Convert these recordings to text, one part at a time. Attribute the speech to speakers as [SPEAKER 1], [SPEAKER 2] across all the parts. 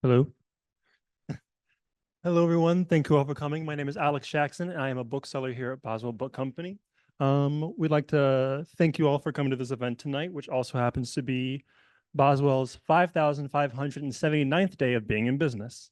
[SPEAKER 1] Hello. Hello, everyone. Thank you all for coming. My name is Alex Jackson, and I am a bookseller here at Boswell Book Company. We'd like to thank you all for coming to this event tonight, which also happens to be Boswell's 5,579th day of being in business.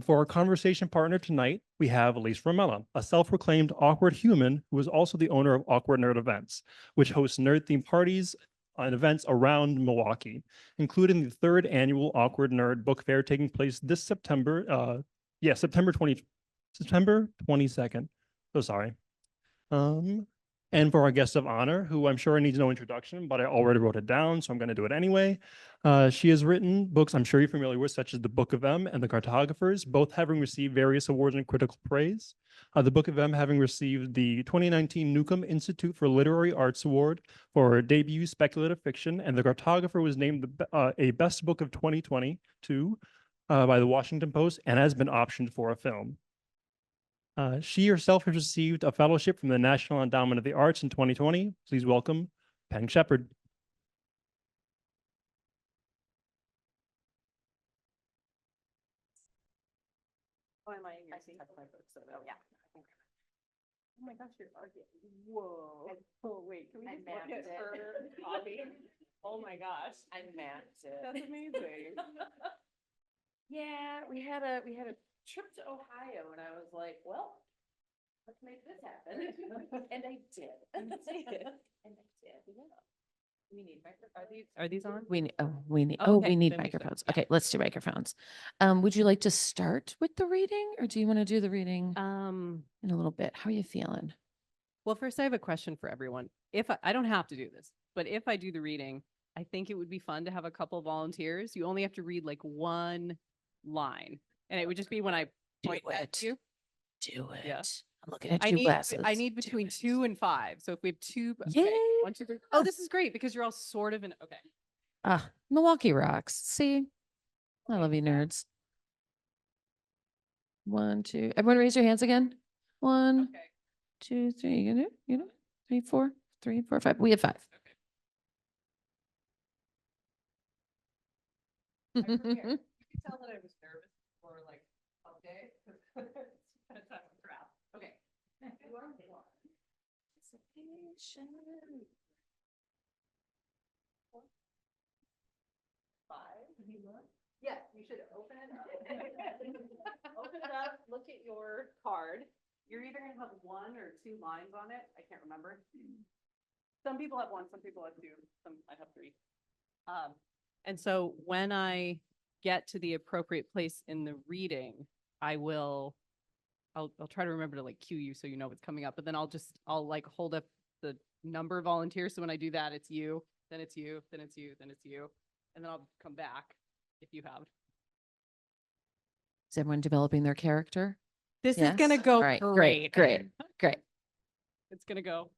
[SPEAKER 1] For our conversation partner tonight, we have Elise Romella, a self-proclaimed awkward human who is also the owner of Awkward Nerd Events, which hosts nerd-themed parties and events around Milwaukee, including the third annual Awkward Nerd Book Fair taking place this September. September 22nd. So sorry. And for our guest of honor, who I'm sure needs no introduction, but I already wrote it down, so I'm going to do it anyway. She has written books I'm sure you're familiar with, such as The Book of M and The Cartographers, both having received various awards and critical praise. The Book of M having received the 2019 Newcomb Institute for Literary Arts Award for debut speculative fiction, and The Cartographer was named a Best Book of 2022 by the Washington Post and has been optioned for a film. She herself has received a fellowship from the National Endowment of the Arts in 2020. Please welcome Peng Shepherd.
[SPEAKER 2] Oh, am I in your seat? My book, so yeah. Oh my gosh, you're arguing. Whoa. Oh, wait, can we just look at her copy? Oh my gosh.
[SPEAKER 3] I mapped it.
[SPEAKER 2] That's amazing.
[SPEAKER 3] Yeah, we had a trip to Ohio and I was like, well, let's make this happen. And I did. And I did. Yeah. We need microphones.
[SPEAKER 2] Are these on?
[SPEAKER 4] We need
[SPEAKER 2] Okay,
[SPEAKER 4] we need
[SPEAKER 2] then we should,
[SPEAKER 4] microphones.
[SPEAKER 2] yeah.
[SPEAKER 4] Okay, let's do microphones. Would you like to start with the reading or do you want to do the reading in a little bit? How are you feeling?
[SPEAKER 2] Well, first I have a question for everyone. If I don't have to do this, but if I do the reading, I think it would be fun to have a couple volunteers. You only have to read like one line. And it would just be when I point
[SPEAKER 4] Do
[SPEAKER 2] at
[SPEAKER 4] it.
[SPEAKER 2] you.
[SPEAKER 4] Do it.
[SPEAKER 2] Yeah.
[SPEAKER 4] I'm looking at
[SPEAKER 2] I
[SPEAKER 4] your
[SPEAKER 2] need
[SPEAKER 4] glasses.
[SPEAKER 2] I need
[SPEAKER 4] Do
[SPEAKER 2] between
[SPEAKER 4] it.
[SPEAKER 2] 2 and 5. So if we have 2,
[SPEAKER 4] Yay.
[SPEAKER 2] okay, 1, 2, 3. Oh, this is great because you're all sort of in. Okay.
[SPEAKER 4] Milwaukee rocks. See, I love you nerds. 1, 2. Everyone raise your hands again. 1,
[SPEAKER 2] Okay.
[SPEAKER 4] 2, 3. You know, 3, 4, 3, 4, 5. We have 5.
[SPEAKER 2] I prepared. You could tell that I was nervous for like okay. It's kind of time to crap. Okay. You are one. Anticipation. 5. Yes, you should open it up. Open it up, look at your card. You're either gonna have 1 or 2 lines on it. I can't remember. Some people have 1, some people have 2, some I have 3. And so when I get to the appropriate place in the reading, I'll try to remember to like cue you so you know what's coming up, but then I'll like hold up the number of volunteers. So when I do that, it's you, then it's you, then it's you, then it's you. And then I'll come back if you have.
[SPEAKER 4] Is everyone developing their character?
[SPEAKER 2] This is
[SPEAKER 4] Yes?
[SPEAKER 2] gonna go
[SPEAKER 4] All right,
[SPEAKER 2] great.
[SPEAKER 4] great.
[SPEAKER 2] It's gonna go.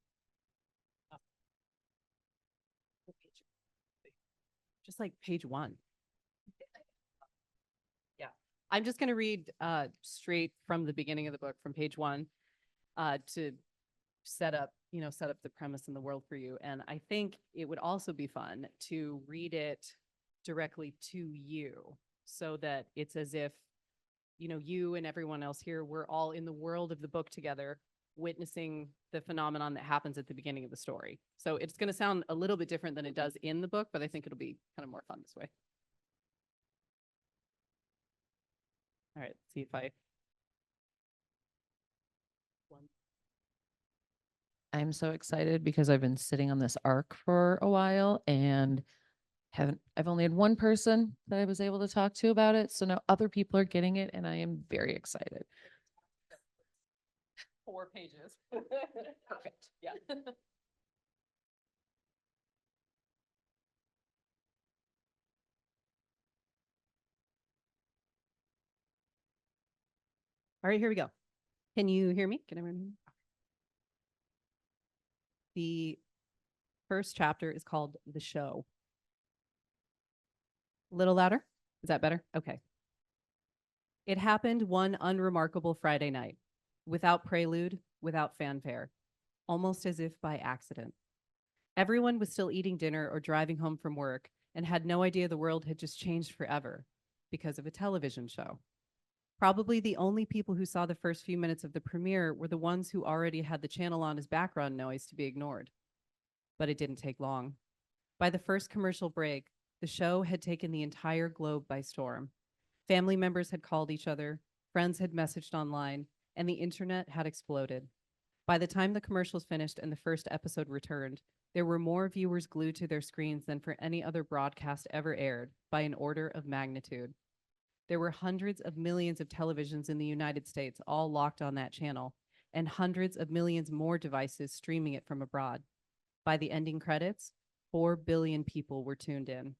[SPEAKER 2] Just like page 1. Yeah, I'm just gonna read straight from the beginning of the book, from page 1, to set up the premise in the world for you. And I think it would also be fun to read it directly to you so that it's as if, you and everyone else here, we're all in the world of the book together, witnessing the phenomenon that happens at the beginning of the story. So it's going to sound a little bit different than it does in the book, but I think it'll be kind of more fun this way. All right, let's see if
[SPEAKER 4] I'm so excited because I've been sitting on this arc for a while and I've only had one person that I was able to talk to about it. So now other people are getting it and I am very excited.
[SPEAKER 2] 4 pages. Perfect. Yeah. All right, here we go. Can you hear me? Can everyone hear me? The first chapter is called The Show. A little louder? Is that better? Okay. It happened one unremarkable Friday night, without prelude, without fanfare, almost as if by accident. Everyone was still eating dinner or driving home from work and had no idea the world had just changed forever. because of a television show. Probably the only people who saw the first few minutes of the premiere were the ones who already had the channel on as background noise to be ignored. But it didn't take long. By the first commercial break, the show had taken the entire globe by storm. Family members had called each other, friends had messaged online, and the internet had exploded. By the time the commercials finished and the first episode returned, there were more viewers glued to their screens than for any other broadcast ever aired, by an order of magnitude. There were hundreds of millions of televisions in the United States all locked on that channel, and hundreds of millions more devices streaming it from abroad. By the ending credits, 4 billion people were tuned in.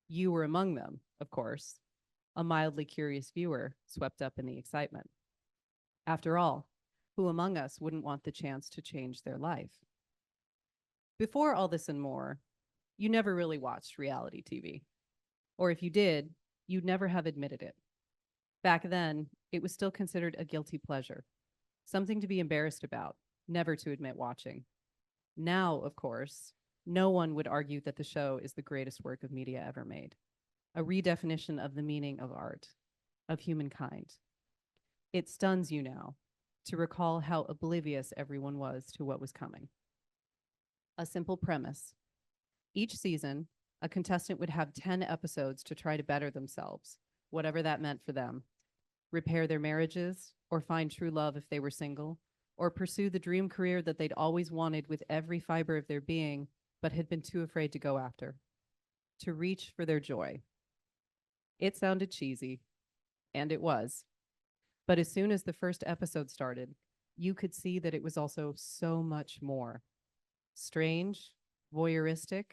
[SPEAKER 2] You were among them, of course, a mildly curious viewer swept up in the excitement. After all, who among us wouldn't want the chance to change their life? Before all this and more, you never really watched reality TV. Or if you did, you'd never have admitted it. Back then, it was still considered a guilty pleasure, something to be embarrassed about, never to admit watching. Now, of course, no one would argue that the show is the greatest work of media ever made, a redefinition of the meaning of art, of humankind. It stuns you now to recall how oblivious everyone was to what was coming. A simple premise. Each season, a contestant would have 10 episodes to try to better themselves, whatever that meant for them. Repair their marriages, or find true love if they were single, or pursue the dream career that they'd always wanted with every fiber of their being, but had been too afraid to go after. To reach for their joy. It sounded cheesy, and it was. But as soon as the first episode started, you could see that it was also so much more. Strange, voyeuristic,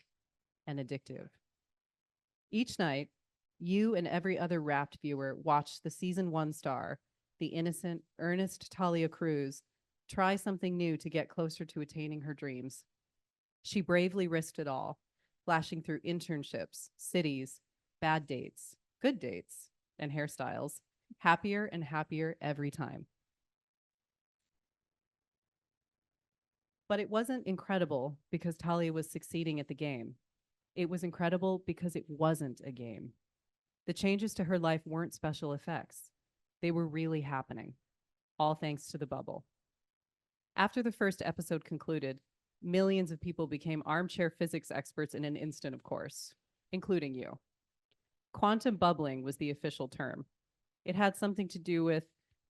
[SPEAKER 2] and addictive. Each night, you and every other rapt viewer watched the season 1 star, the innocent, earnest Talia Cruz, try something new to get closer to attaining her dreams. She bravely risked it all, flashing through internships, cities, bad dates, good dates, and hairstyles, happier and happier every time. But it wasn't incredible because Talia was succeeding at the game. It was incredible because it wasn't a game. The changes to her life weren't special effects. They were really happening, all thanks to the bubble. After the first episode concluded, millions of people became armchair physics experts in an instant, of course, including you. Quantum bubbling was the official term. It had something to do with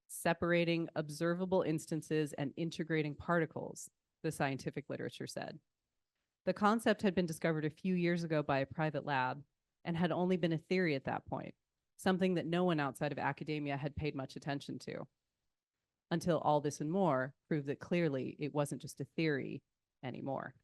[SPEAKER 2] separating observable instances and integrating particles, the scientific literature said. The concept had been discovered a few years ago by a private lab and had only been a theory at that point, something that no one outside of academia had paid much attention to. Until all this and more proved that clearly it wasn't just a theory anymore.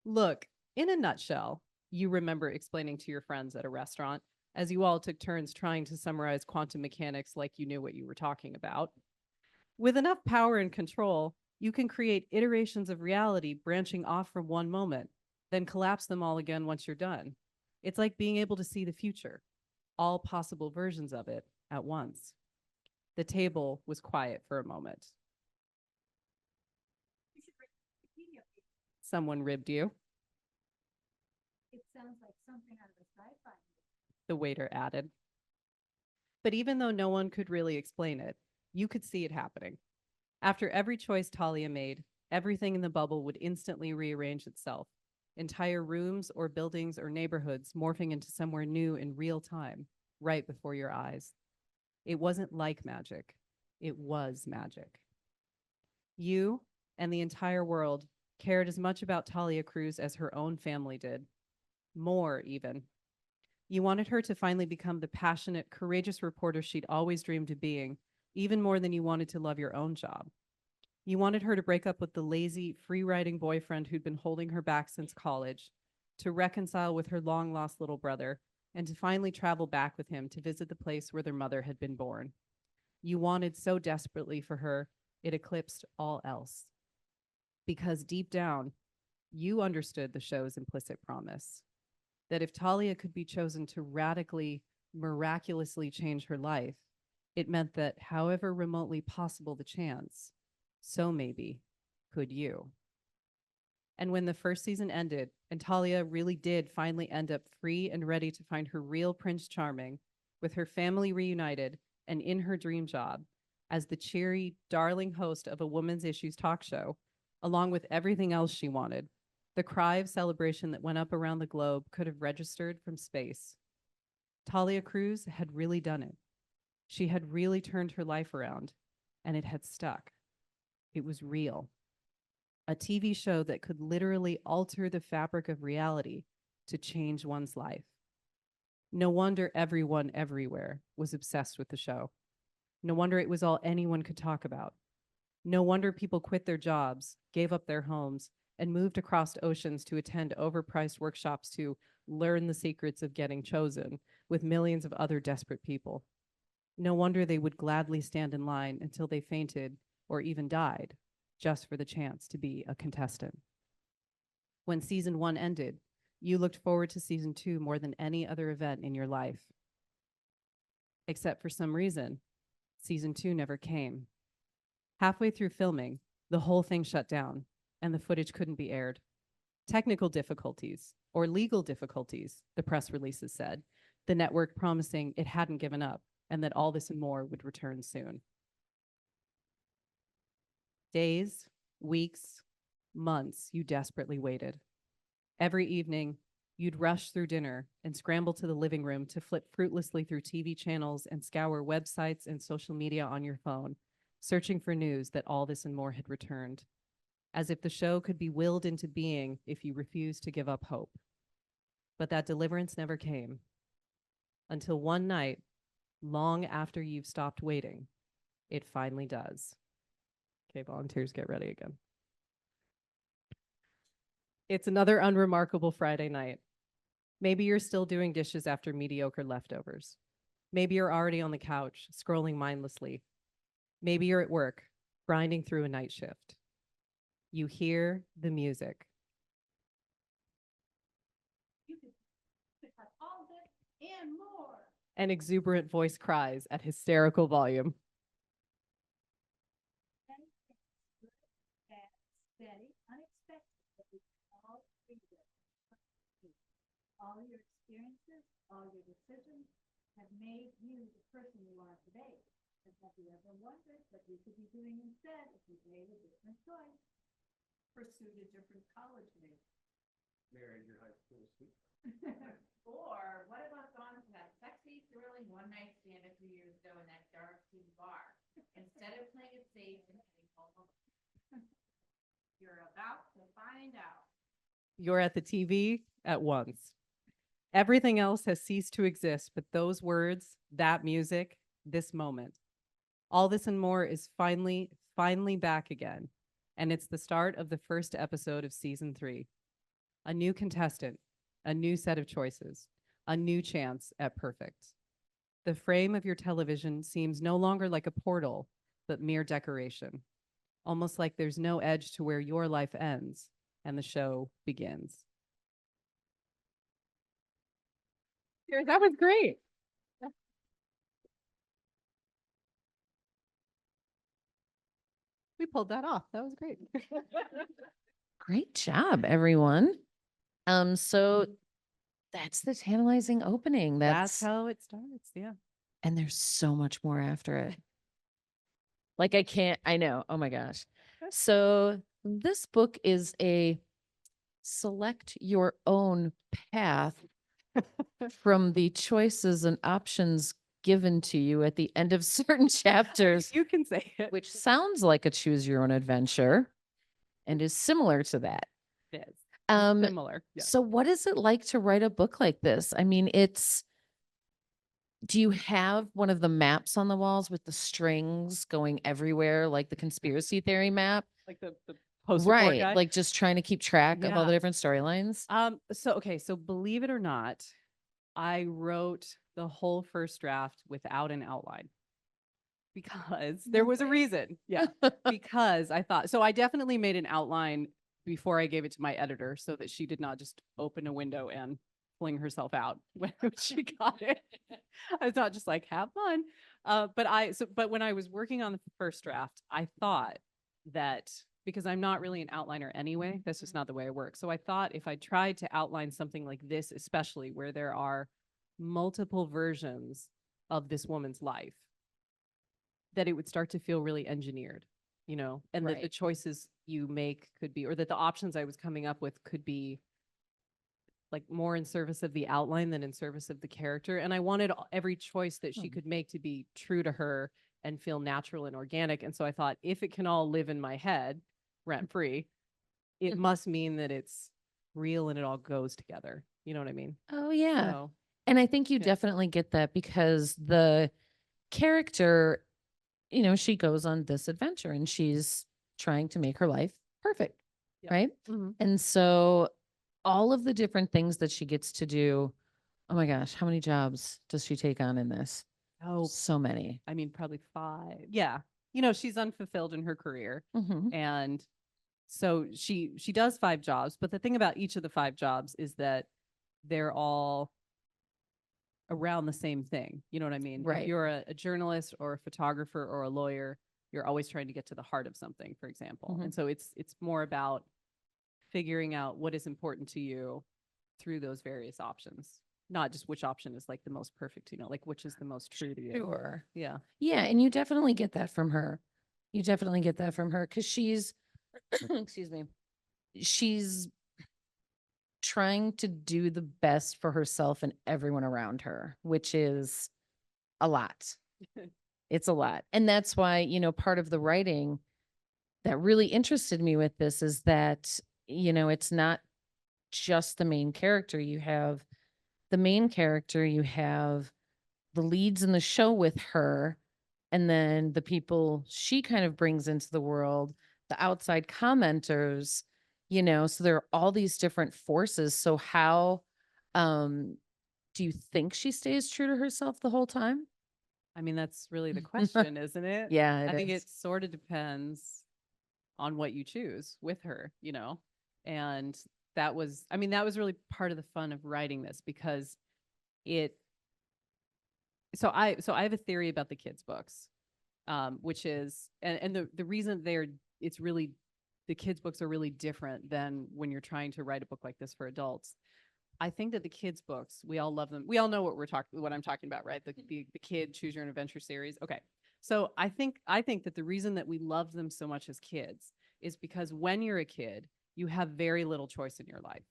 [SPEAKER 2] Look, in a nutshell, you remember explaining to your friends at a restaurant, as you all took turns trying to summarize quantum mechanics like you knew what you were talking about. With enough power and control, you can create iterations of reality branching off from one moment, then collapse them all again once you're done. It's like being able to see the future, all possible versions of it at once. The table was quiet for a moment. Someone ribbed you.
[SPEAKER 3] It sounds like something out of a sci-fi.
[SPEAKER 2] The waiter added. But even though no one could really explain it, you could see it happening. After every choice Talia made, everything in the bubble would instantly rearrange itself. Entire rooms or buildings or neighborhoods morphing into somewhere new in real time, right before your eyes. It wasn't like magic. It was magic. You and the entire world cared as much about Talia Cruz as her own family did. More, even. You wanted her to finally become the passionate, courageous reporter she'd always dreamed of being, even more than you wanted to love your own job. You wanted her to break up with the lazy, free-riding boyfriend who'd been holding her back since college, to reconcile with her long-lost little brother, and to finally travel back with him to visit the place where their mother had been born. You wanted so desperately for her, it eclipsed all else. Because deep down, you understood the show's implicit promise, that if Talia could be chosen to radically, miraculously change her life, it meant that however remotely possible the chance, so maybe could you. And when the first season ended, and Talia really did finally end up free and ready to find her real Prince Charming, with her family reunited and in her dream job as the cheery, darling host of a women's issues talk show, along with everything else she wanted, the cry of celebration that went up around the globe could have registered from space. Talia Cruz had really done it. She had really turned her life around, and it had stuck. It was real. A TV show that could literally alter the fabric of reality to change one's life. No wonder everyone everywhere was obsessed with the show. No wonder it was all anyone could talk about. No wonder people quit their jobs, gave up their homes, and moved across oceans to attend overpriced workshops to learn the secrets of getting chosen with millions of other desperate people. No wonder they would gladly stand in line until they fainted or even died just for the chance to be a contestant. When season 1 ended, you looked forward to season 2 more than any other event in your life. Except for some reason, season 2 never came. Halfway through filming, the whole thing shut down and the footage couldn't be aired. Technical difficulties or legal difficulties, the press releases said, the network promising it hadn't given up and that All This and More would return soon. Days, weeks, months, you desperately waited. Every evening, you'd rush through dinner and scramble to the living room to flip fruitlessly through TV channels and scour websites and social media on your phone, searching for news that All This and More had returned, as if the show could be willed into being if you refused to give up hope. But that deliverance never came. Until one night, long after you've stopped waiting, it finally does. Okay, volunteers, get ready again. It's another unremarkable Friday night. Maybe you're still doing dishes after mediocre leftovers. Maybe you're already on the couch, scrolling mindlessly. Maybe you're at work, grinding through a night shift. You hear the music.
[SPEAKER 3] You could have all this and more.
[SPEAKER 2] An exuberant voice cries at hysterical volume.
[SPEAKER 3] Steady, unexpected, but we all freedom. All your experiences, all your decisions have made you the person you are today. And have you ever wondered what you could be doing instead if you made a different choice? Pursued a different college major.
[SPEAKER 1] Married your high school sweetheart.
[SPEAKER 3] Or what about gone to that sexy, thrilling one-night stand a few years ago in that dark tea bar? Instead of playing it safe and heading home alone. You're about to find out.
[SPEAKER 2] You're at the TV at once. Everything else has ceased to exist, but those words, that music, this moment. All This and More is finally back again. And it's the start of the first episode of season 3. A new contestant, a new set of choices, a new chance at perfect. The frame of your television seems no longer like a portal, but mere decoration. Almost like there's no edge to where your life ends and the show begins. That was great. We pulled that off. That was great.
[SPEAKER 4] Great job, everyone. So that's the tantalizing opening.
[SPEAKER 2] That's how it starts. Yeah.
[SPEAKER 4] And there's so much more after it. Like I know. Oh my gosh. So this book is a select your own path from the choices and options given to you at the end of certain chapters,
[SPEAKER 2] You can say it.
[SPEAKER 4] which sounds like a choose your own adventure and is similar to that.
[SPEAKER 2] It is.
[SPEAKER 4] Um,
[SPEAKER 2] Similar. Yeah.
[SPEAKER 4] So what is it like to write a book like this? I mean, do you have one of the maps on the walls with the strings going everywhere, like the conspiracy theory map?
[SPEAKER 2] Like the poster board
[SPEAKER 4] Right.
[SPEAKER 2] guy.
[SPEAKER 4] Like just trying to keep track of all the
[SPEAKER 2] Yeah.
[SPEAKER 4] different storylines.
[SPEAKER 2] So believe it or not, I wrote the whole first draft without an outline because there was a reason. Yeah. Because I thought, so I definitely made an outline before I gave it to my editor so that she did not just open a window and fling herself out when she got it. I thought just like, have fun. But when I was working on the first draft, I thought that because I'm not really an outliner anyway. That's just not the way I work. So I thought if I tried to outline something like this, especially where there are multiple versions of this woman's life, that it would start to feel really engineered, you know, and that the
[SPEAKER 4] Right.
[SPEAKER 2] choices you make could be, or that the options I was coming up with could be like more in service of the outline than in service of the character. And I wanted every choice that she could make to be true to her and feel natural and organic. And so I thought, if it can all live in my head rent free, it must mean that it's real and it all goes together. You know what I mean?
[SPEAKER 4] Oh, yeah.
[SPEAKER 2] So,
[SPEAKER 4] And I think you
[SPEAKER 2] yeah.
[SPEAKER 4] definitely get that because the character, you know, she goes on this adventure and she's trying to make her life perfect.
[SPEAKER 2] Yep.
[SPEAKER 4] Right.
[SPEAKER 2] Mhm.
[SPEAKER 4] And so all of the different things that she gets to do. Oh my gosh, how many jobs does she take on in this?
[SPEAKER 2] Oh,
[SPEAKER 4] So many.
[SPEAKER 2] I mean, probably 5. Yeah. You know, she's unfulfilled in her career.
[SPEAKER 4] Mm-hmm.
[SPEAKER 2] And so she does 5 jobs, but the thing about each of the 5 jobs is that they're all around the same thing. You know what I mean? If
[SPEAKER 4] Right.
[SPEAKER 2] you're a journalist or a photographer or a lawyer, you're always trying to get to the heart of something, for example.
[SPEAKER 4] Mhm.
[SPEAKER 2] And so it's more about figuring out what is important to you through those various options, not just which option is like the most perfect, you know, like which is the most true to you.
[SPEAKER 4] Sure.
[SPEAKER 2] Yeah.
[SPEAKER 4] Yeah, and you definitely get that from her. You definitely get that from her because she's, excuse me, she's trying to do the best for herself and everyone around her, which is a lot. It's a lot. And that's why, you know, part of the writing that really interested me with this is that, you know, it's not just the main character. You have the main character, you have the leads in the show with her, and then the people she kind of brings into the world, the outside commenters, you know, so there are all these different forces. So how um do you think she stays true to herself the whole time?
[SPEAKER 2] I mean, that's really the question, isn't it?
[SPEAKER 4] Yeah, it
[SPEAKER 2] I think
[SPEAKER 4] is.
[SPEAKER 2] it sort of depends on what you choose with her, you know? And that was, I mean, that was really part of the fun of writing this because it, so I have a theory about the kids' books, which is, and the reason it's really, the kids' books are really different than when you're trying to write a book like this for adults. I think that the kids' books, we all love them. We all know what I'm talking about, right? The kid choose your own adventure series. Okay. So I think that the reason that we love them so much as kids is because when you're a kid, you have very little choice in your life.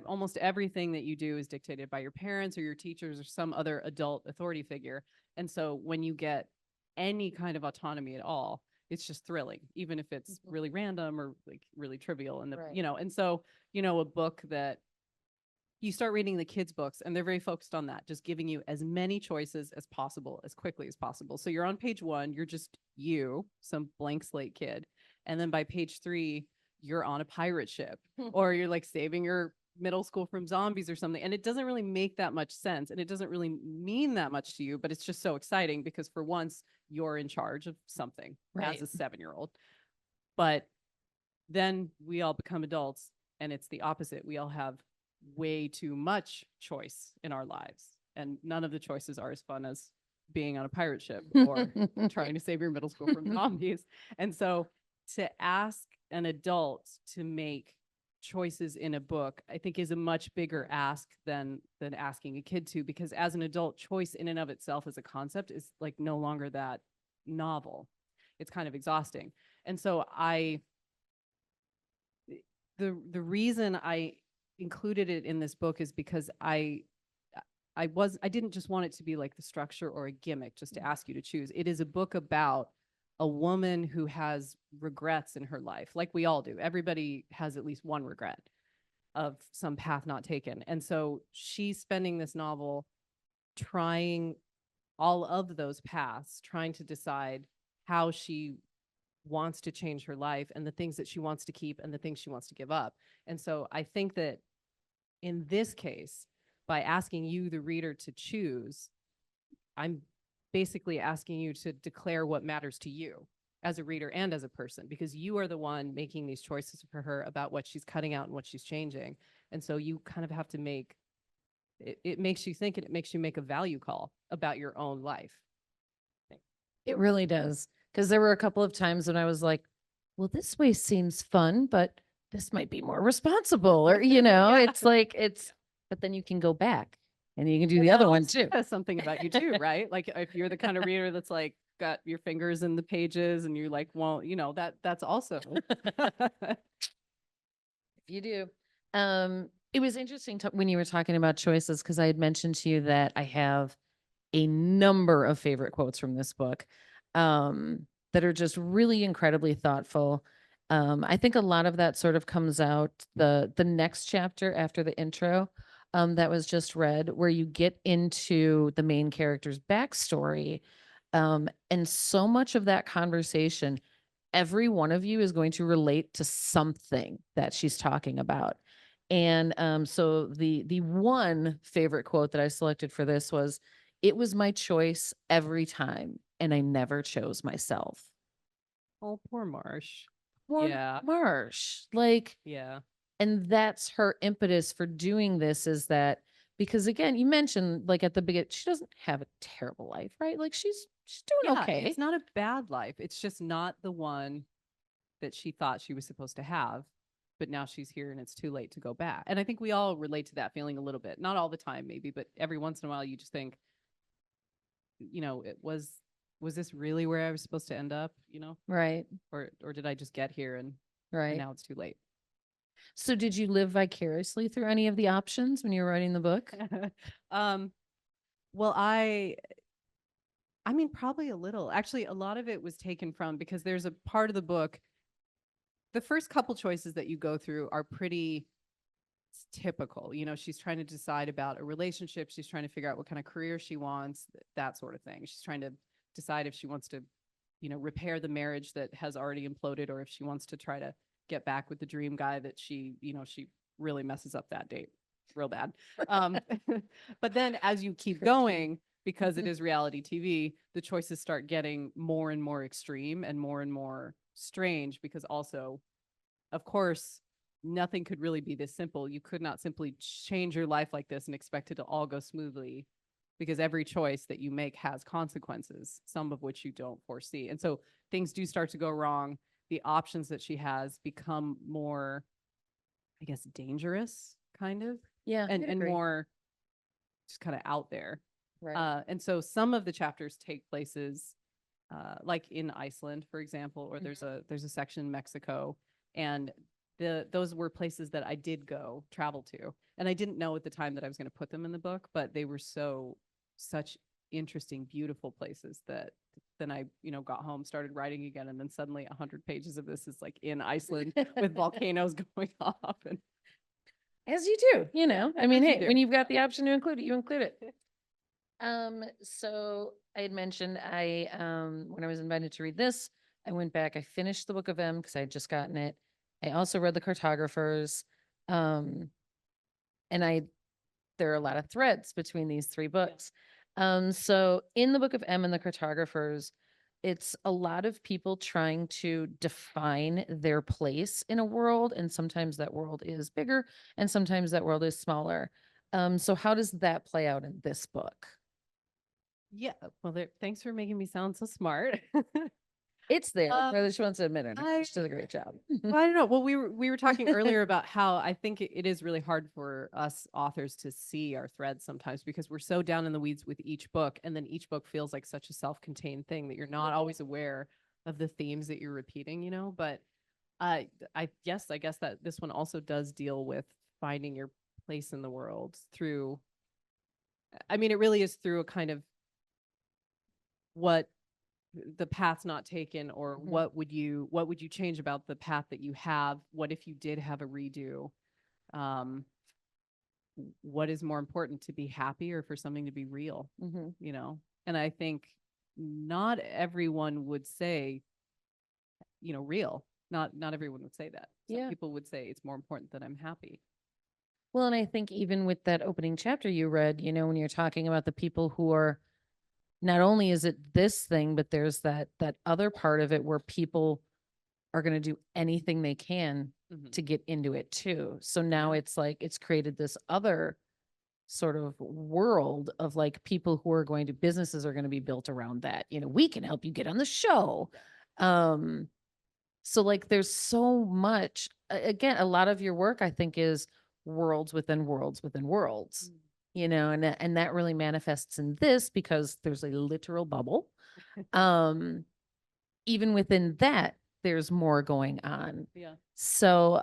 [SPEAKER 2] Almost everything that you do is dictated by your parents or your teachers or some other adult authority figure. And so when you get any kind of autonomy at all, it's just thrilling, even if it's really random or like really trivial. And
[SPEAKER 4] Right.
[SPEAKER 2] you know, and so, you know, a book that you start reading the kids' books and they're very focused on that, just giving you as many choices as possible, as quickly as possible. So you're on page 1, you're just you, some blank slate kid. And then by page 3, you're on a pirate ship or you're like saving your middle school from zombies or something. And it doesn't really make that much sense. And it doesn't really mean that much to you, but it's just so exciting because for once you're in charge of something
[SPEAKER 4] Right.
[SPEAKER 2] as a 7-year-old. But then we all become adults and it's the opposite. We all have way too much choice in our lives. And none of the choices are as fun as being on a pirate ship or trying to save your middle school from zombies. And so to ask an adult to make choices in a book, I think is a much bigger ask than asking a kid to, because as an adult, choice in and of itself as a concept is like no longer that novel. It's kind of exhausting. And so the reason I included it in this book is because I didn't just want it to be like the structure or a gimmick just to ask you to choose. It is a book about a woman who has regrets in her life, like we all do. Everybody has at least one regret of some path not taken. And so she's spending this novel trying all of those paths, trying to decide how she wants to change her life and the things that she wants to keep and the things she wants to give up. And so I think that in this case, by asking you, the reader, to choose, I'm basically asking you to declare what matters to you as a reader and as a person, because you are the one making these choices for her about what she's cutting out and what she's changing. And so you kind of have to make it makes you think and it makes you make a value call about your own life.
[SPEAKER 4] It really does. Because there were a couple of times when I was like, well, this way seems fun, but this might be more responsible, or, you know,
[SPEAKER 2] Yeah.
[SPEAKER 4] it's like, but then you can go back and you can do
[SPEAKER 2] But
[SPEAKER 4] the
[SPEAKER 2] that
[SPEAKER 4] other one
[SPEAKER 2] also
[SPEAKER 4] too.
[SPEAKER 2] says something about you too, right? Like if you're the kind of reader that's like got your fingers in the pages and you're like, well, you know, that's also.
[SPEAKER 4] You do. It was interesting when you were talking about choices, because I had mentioned to you that I have a number of favorite quotes from this book, that are just really incredibly thoughtful. I think a lot of that sort of comes out the next chapter after the intro, that was just read, where you get into the main character's backstory. And so much of that conversation, every one of you is going to relate to something that she's talking about. And so the one favorite quote that I selected for this was, "It was my choice every time, and I never chose myself."
[SPEAKER 2] Oh, poor Marsh.
[SPEAKER 4] Poor
[SPEAKER 2] Yeah.
[SPEAKER 4] Marsh. Like,
[SPEAKER 2] Yeah.
[SPEAKER 4] and that's her impetus for doing this, is that, because again, you mentioned like at the beginning, she doesn't have a terrible life, right? Like she's doing
[SPEAKER 2] Yeah.
[SPEAKER 4] okay.
[SPEAKER 2] It's not a bad life. It's just not the one that she thought she was supposed to have. But now she's here and it's too late to go back. And I think we all relate to that feeling a little bit. Not all the time, maybe, but every once in a while you just think, you know, was this really where I was supposed to end up, you know?
[SPEAKER 4] Right.
[SPEAKER 2] Or did I just get here and
[SPEAKER 4] Right.
[SPEAKER 2] now it's too late?
[SPEAKER 4] So did you live vicariously through any of the options when you were writing the book?
[SPEAKER 2] um well, I mean, probably a little. Actually, a lot of it was taken from, because there's a part of the book, the first couple choices that you go through are pretty typical. You know, she's trying to decide about a relationship. She's trying to figure out what kind of career she wants, that sort of thing. She's trying to decide if she wants to, you know, repair the marriage that has already imploded, or if she wants to try to get back with the dream guy that she, you know, she really messes up that date real bad. Um, but then as you keep going, because it is reality TV, the choices start getting more and more extreme and more strange, because also, of course, nothing could really be this simple. You could not simply change your life like this and expect it to all go smoothly, because every choice that you make has consequences, some of which you don't foresee. And so things do start to go wrong. The options that she has become more, I guess, dangerous, kind of,
[SPEAKER 4] Yeah.
[SPEAKER 2] and more just kind of out there.
[SPEAKER 4] Right.
[SPEAKER 2] And so some of the chapters take places like in Iceland, for example, or
[SPEAKER 4] Mhm.
[SPEAKER 2] there's a section in Mexico, and those were places that I did go travel to, and I didn't know at the time that I was going to put them in the book, but they were such interesting, beautiful places that then I, you know, got home, started writing again, and then suddenly 100 pages of this is like in Iceland with volcanoes going off, and
[SPEAKER 4] As you do, you know, I mean,
[SPEAKER 2] As you
[SPEAKER 4] hey,
[SPEAKER 2] do.
[SPEAKER 4] when you've got the option to include it, you include it. So I had mentioned when I was invited to read this, I went back, I finished the Book of M because I had just gotten it. I also read the Cartographers. Um, and there are a lot of threads between these three books. So in the Book of M and the Cartographers, it's a lot of people trying to define their place in a world, and sometimes that world is bigger and sometimes that world is smaller. So how does that play out in this book?
[SPEAKER 2] yeah. Well, thanks for making me sound so smart.
[SPEAKER 4] It's there,
[SPEAKER 2] Um,
[SPEAKER 4] whether she wants to admit it or not.
[SPEAKER 2] I
[SPEAKER 4] She does a great job.
[SPEAKER 2] Well, I don't know. Well, we were talking earlier about how I think it is really hard for us authors to see our threads sometimes, because we're so down in the weeds with each book, and then each book feels like such a self-contained thing that you're not always aware of the themes that you're repeating, you know. But I guess that this one also does deal with finding your place in the world through. I mean, it really is through a kind of what the path not taken, or
[SPEAKER 4] Mhm.
[SPEAKER 2] what would you change about the path that you have? What if you did have a redo? um what is more important, to be happy or for something to be real?
[SPEAKER 4] Mhm.
[SPEAKER 2] You know, and I think not everyone would say, you know, real. Not everyone would say that. Some
[SPEAKER 4] Yeah.
[SPEAKER 2] people would say it's more important that I'm happy.
[SPEAKER 4] Well, and I think even with that opening chapter you read, you know, when you're talking about the people who are, not only is it this thing, but there's that other part of it where people are going to do anything they can
[SPEAKER 2] Mhm.
[SPEAKER 4] to get into it too. So now
[SPEAKER 2] Yeah.
[SPEAKER 4] it's like it's created this other sort of world of like people who are going to, businesses are going to be built around that. You know, we can help you get on the show. Um So like there's so much, again, a lot of your work I think is worlds within worlds within worlds, you know, and that really manifests in this because there's a literal bubble. Um, even within that, there's more going on.
[SPEAKER 2] Yeah.
[SPEAKER 4] So,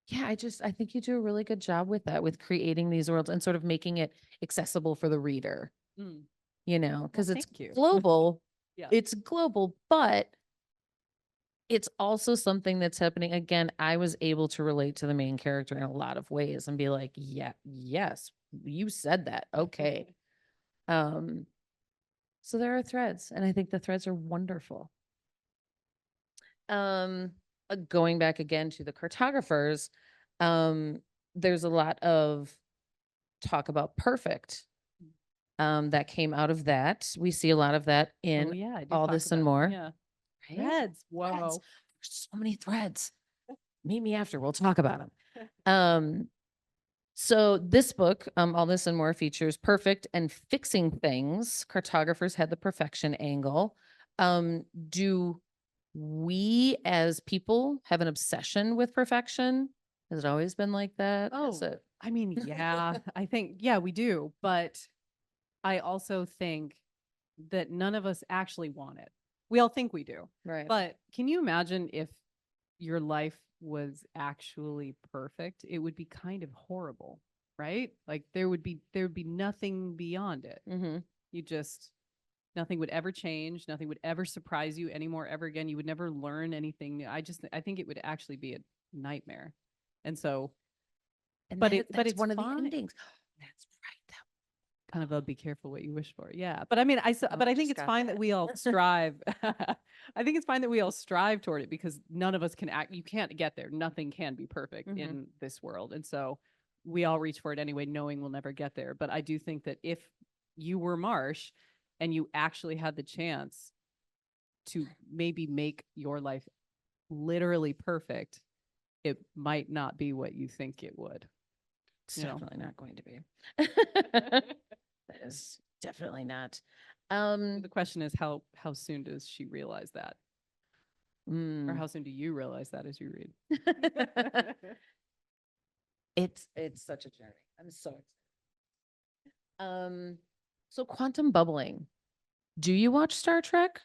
[SPEAKER 4] yeah, I think you do a really good job with that, with creating these worlds and sort of making it accessible for the reader,
[SPEAKER 2] Mm.
[SPEAKER 4] you know, because it's
[SPEAKER 2] thank you.
[SPEAKER 4] global.
[SPEAKER 2] Yeah.
[SPEAKER 4] It's global, but it's also something that's happening. Again, I was able to relate to the main character in a lot of ways and be like, yeah, yes, you said that. Okay. Um, so there are threads, and I think the threads are wonderful. Going back again to the cartographers, um, there's a lot of talk about perfect. That came out of that. We see a lot of that
[SPEAKER 2] Oh,
[SPEAKER 4] in
[SPEAKER 2] yeah, I do
[SPEAKER 4] all
[SPEAKER 2] talk
[SPEAKER 4] this and
[SPEAKER 2] about-
[SPEAKER 4] more.
[SPEAKER 2] Yeah.
[SPEAKER 4] Right?
[SPEAKER 2] Threads.
[SPEAKER 4] Threads.
[SPEAKER 2] Whoa.
[SPEAKER 4] There's so many threads. Meet me after. We'll talk about them. So this book, All This and More, features perfect and fixing things. Cartographers had the perfection angle. Do we as people have an obsession with perfection? Has it always been like that? Is
[SPEAKER 2] Oh,
[SPEAKER 4] it-
[SPEAKER 2] I mean, yeah, I think, yeah, we do. But I also think that none of us actually want it. We all think we do.
[SPEAKER 4] right.
[SPEAKER 2] But can you imagine if your life was actually perfect? It would be kind of horrible, right? Like there would be nothing beyond it.
[SPEAKER 4] Mm-hmm.
[SPEAKER 2] You just nothing would ever change, nothing would ever surprise you anymore ever again. You would never learn anything new. I think it would actually be a nightmare. And so
[SPEAKER 4] And
[SPEAKER 2] But
[SPEAKER 4] that-
[SPEAKER 2] it- but
[SPEAKER 4] that's
[SPEAKER 2] it's
[SPEAKER 4] one of the
[SPEAKER 2] fine.
[SPEAKER 4] endings. That's right. That
[SPEAKER 2] kind of a be careful what you wish for. Yeah. But I mean,
[SPEAKER 4] Oh,
[SPEAKER 2] but I
[SPEAKER 4] I
[SPEAKER 2] think
[SPEAKER 4] just
[SPEAKER 2] it's
[SPEAKER 4] got
[SPEAKER 2] fine that
[SPEAKER 4] that.
[SPEAKER 2] we all strive. I think it's fine that we all strive toward it because none of us can act, you can't get there. Nothing can be perfect
[SPEAKER 4] Mhm.
[SPEAKER 2] in this world. And so we all reach for it anyway, knowing we'll never get there. But I do think that if you were Marsh and you actually had the chance to maybe make your life literally perfect, it might not be what you think it would.
[SPEAKER 4] It's
[SPEAKER 2] You know.
[SPEAKER 4] definitely not going to be. That is definitely not.
[SPEAKER 2] The question is how soon does she realize that? Or
[SPEAKER 4] mm.
[SPEAKER 2] how soon do you realize that as you read?
[SPEAKER 4] It's such a journey. I'm so excited. So quantum bubbling. Do you watch Star Trek?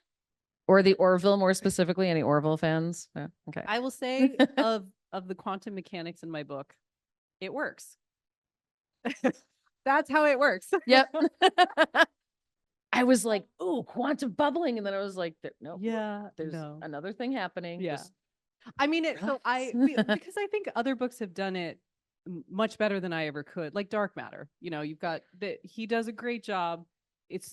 [SPEAKER 4] Or the Orville more specifically? Any Orville fans? Yeah, okay.
[SPEAKER 2] I will say of the quantum mechanics in my book, it works. That's how it works.
[SPEAKER 4] Yep. I was like, "Ooh, quantum bubbling," and then I was like, "No,
[SPEAKER 2] Yeah,
[SPEAKER 4] there's
[SPEAKER 2] no.
[SPEAKER 4] another thing happening."
[SPEAKER 2] Yeah.
[SPEAKER 4] Just
[SPEAKER 2] I mean, so
[SPEAKER 4] relax.
[SPEAKER 2] because I think other books have done it much better than I ever could. Like Dark Matter, you've got that he does a great job.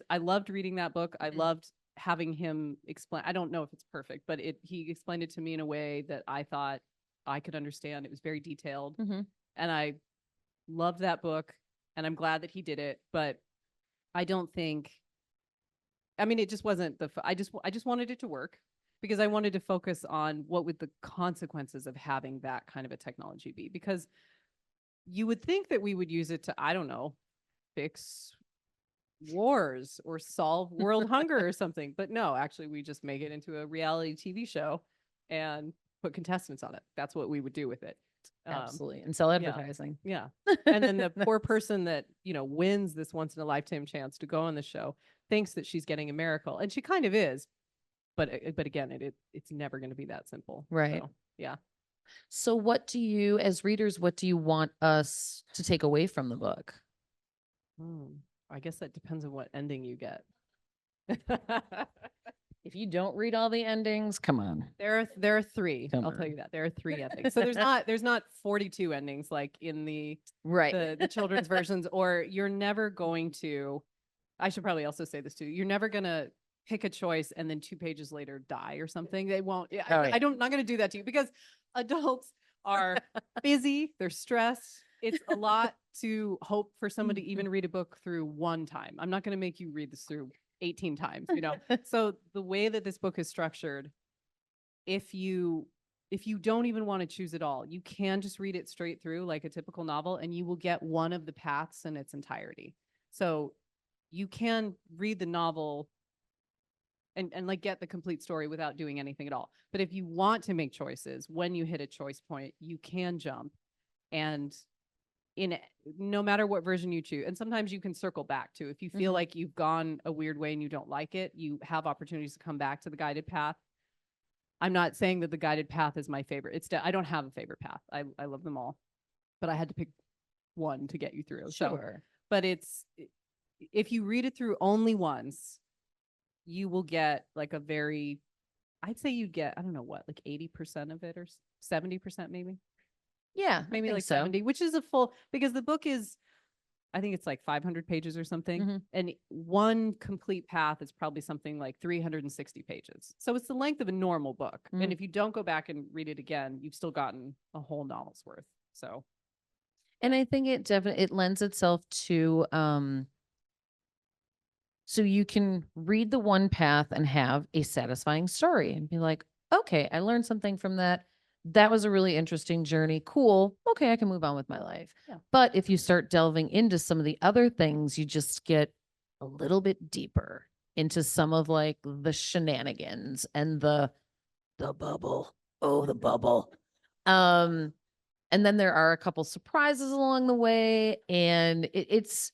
[SPEAKER 2] I loved reading that book. I
[SPEAKER 4] Mhm.
[SPEAKER 2] loved having him explain. I don't know if it's perfect, but he explained it to me in a way that I thought I could understand. It was very detailed,
[SPEAKER 4] Mhm.
[SPEAKER 2] and I loved that book. And I'm glad that he did it. But I don't think. I mean, it just wasn't I just wanted it to work because I wanted to focus on what would the consequences of having that kind of a technology be, because you would think that we would use it to, I don't know, fix wars or solve world hunger or something. But no, actually, we just make it into a reality TV show and put contestants on it. That's what we would do with it.
[SPEAKER 4] Absolutely. And sell
[SPEAKER 2] yeah.
[SPEAKER 4] advertising.
[SPEAKER 2] Yeah. And then the poor person that, wins this once in a lifetime chance to go on the show thinks that she's getting a miracle. And she kind of is. But again, it's never going to be that simple.
[SPEAKER 4] Right.
[SPEAKER 2] So, yeah.
[SPEAKER 4] So what do you, as readers, what do you want us to take away from the book?
[SPEAKER 2] I guess that depends on what ending you get.
[SPEAKER 4] If you don't read all the endings, come on.
[SPEAKER 2] There are three.
[SPEAKER 4] Come
[SPEAKER 2] I'll tell
[SPEAKER 4] on.
[SPEAKER 2] you that. There are three endings. So there's not 42 endings like in the
[SPEAKER 4] Right.
[SPEAKER 2] the children's versions, or you're never going to, I should probably also say this too. You're never going to pick a choice and then 2 pages later die or something. They won't. Yeah,
[SPEAKER 4] Oh, yeah.
[SPEAKER 2] not going to do that to you because adults are busy. They're stressed. It's a lot to hope for somebody to even read a book through one time. I'm not going to make you read this through 18 times, So the way that this book is structured, if you don't even want to choose it all, you can just read it straight through like a typical novel and you will get one of the paths in its entirety. So you can read the novel and like get the complete story without doing anything at all. But if you want to make choices, when you hit a choice point, you can jump, and no matter what version you choose, and sometimes you can circle back to, if you feel
[SPEAKER 4] Mhm.
[SPEAKER 2] like you've gone a weird way and you don't like it, you have opportunities to come back to the guided path. I'm not saying that the guided path is my favorite. I don't have a favorite path. I love them all, but I had to pick one to get you through. So,
[SPEAKER 4] Sure.
[SPEAKER 2] but if you read it through only once, you will get like I'd say you get, I don't know what, like 80% of it, or 70% maybe.
[SPEAKER 4] Yeah, I
[SPEAKER 2] Maybe
[SPEAKER 4] think
[SPEAKER 2] like
[SPEAKER 4] so.
[SPEAKER 2] 70, which is a full, because the book is, I think it's like 500 pages or something.
[SPEAKER 4] Mhm.
[SPEAKER 2] And one complete path is probably something like 360 pages. So it's the length of a normal book.
[SPEAKER 4] Mm.
[SPEAKER 2] And if you don't go back and read it again, you've still gotten a whole novel's worth. So
[SPEAKER 4] And I think it definitely it lends itself to so you can read the one path and have a satisfying story and be like, okay, I learned something from that. That was a really interesting journey. Cool. Okay, I can move on with my life.
[SPEAKER 2] Yeah.
[SPEAKER 4] But if you start delving into some of the other things, you just get a little bit deeper into some of like the shenanigans and the bubble. Oh, the bubble. Um, and then there are a couple surprises along the way, and it's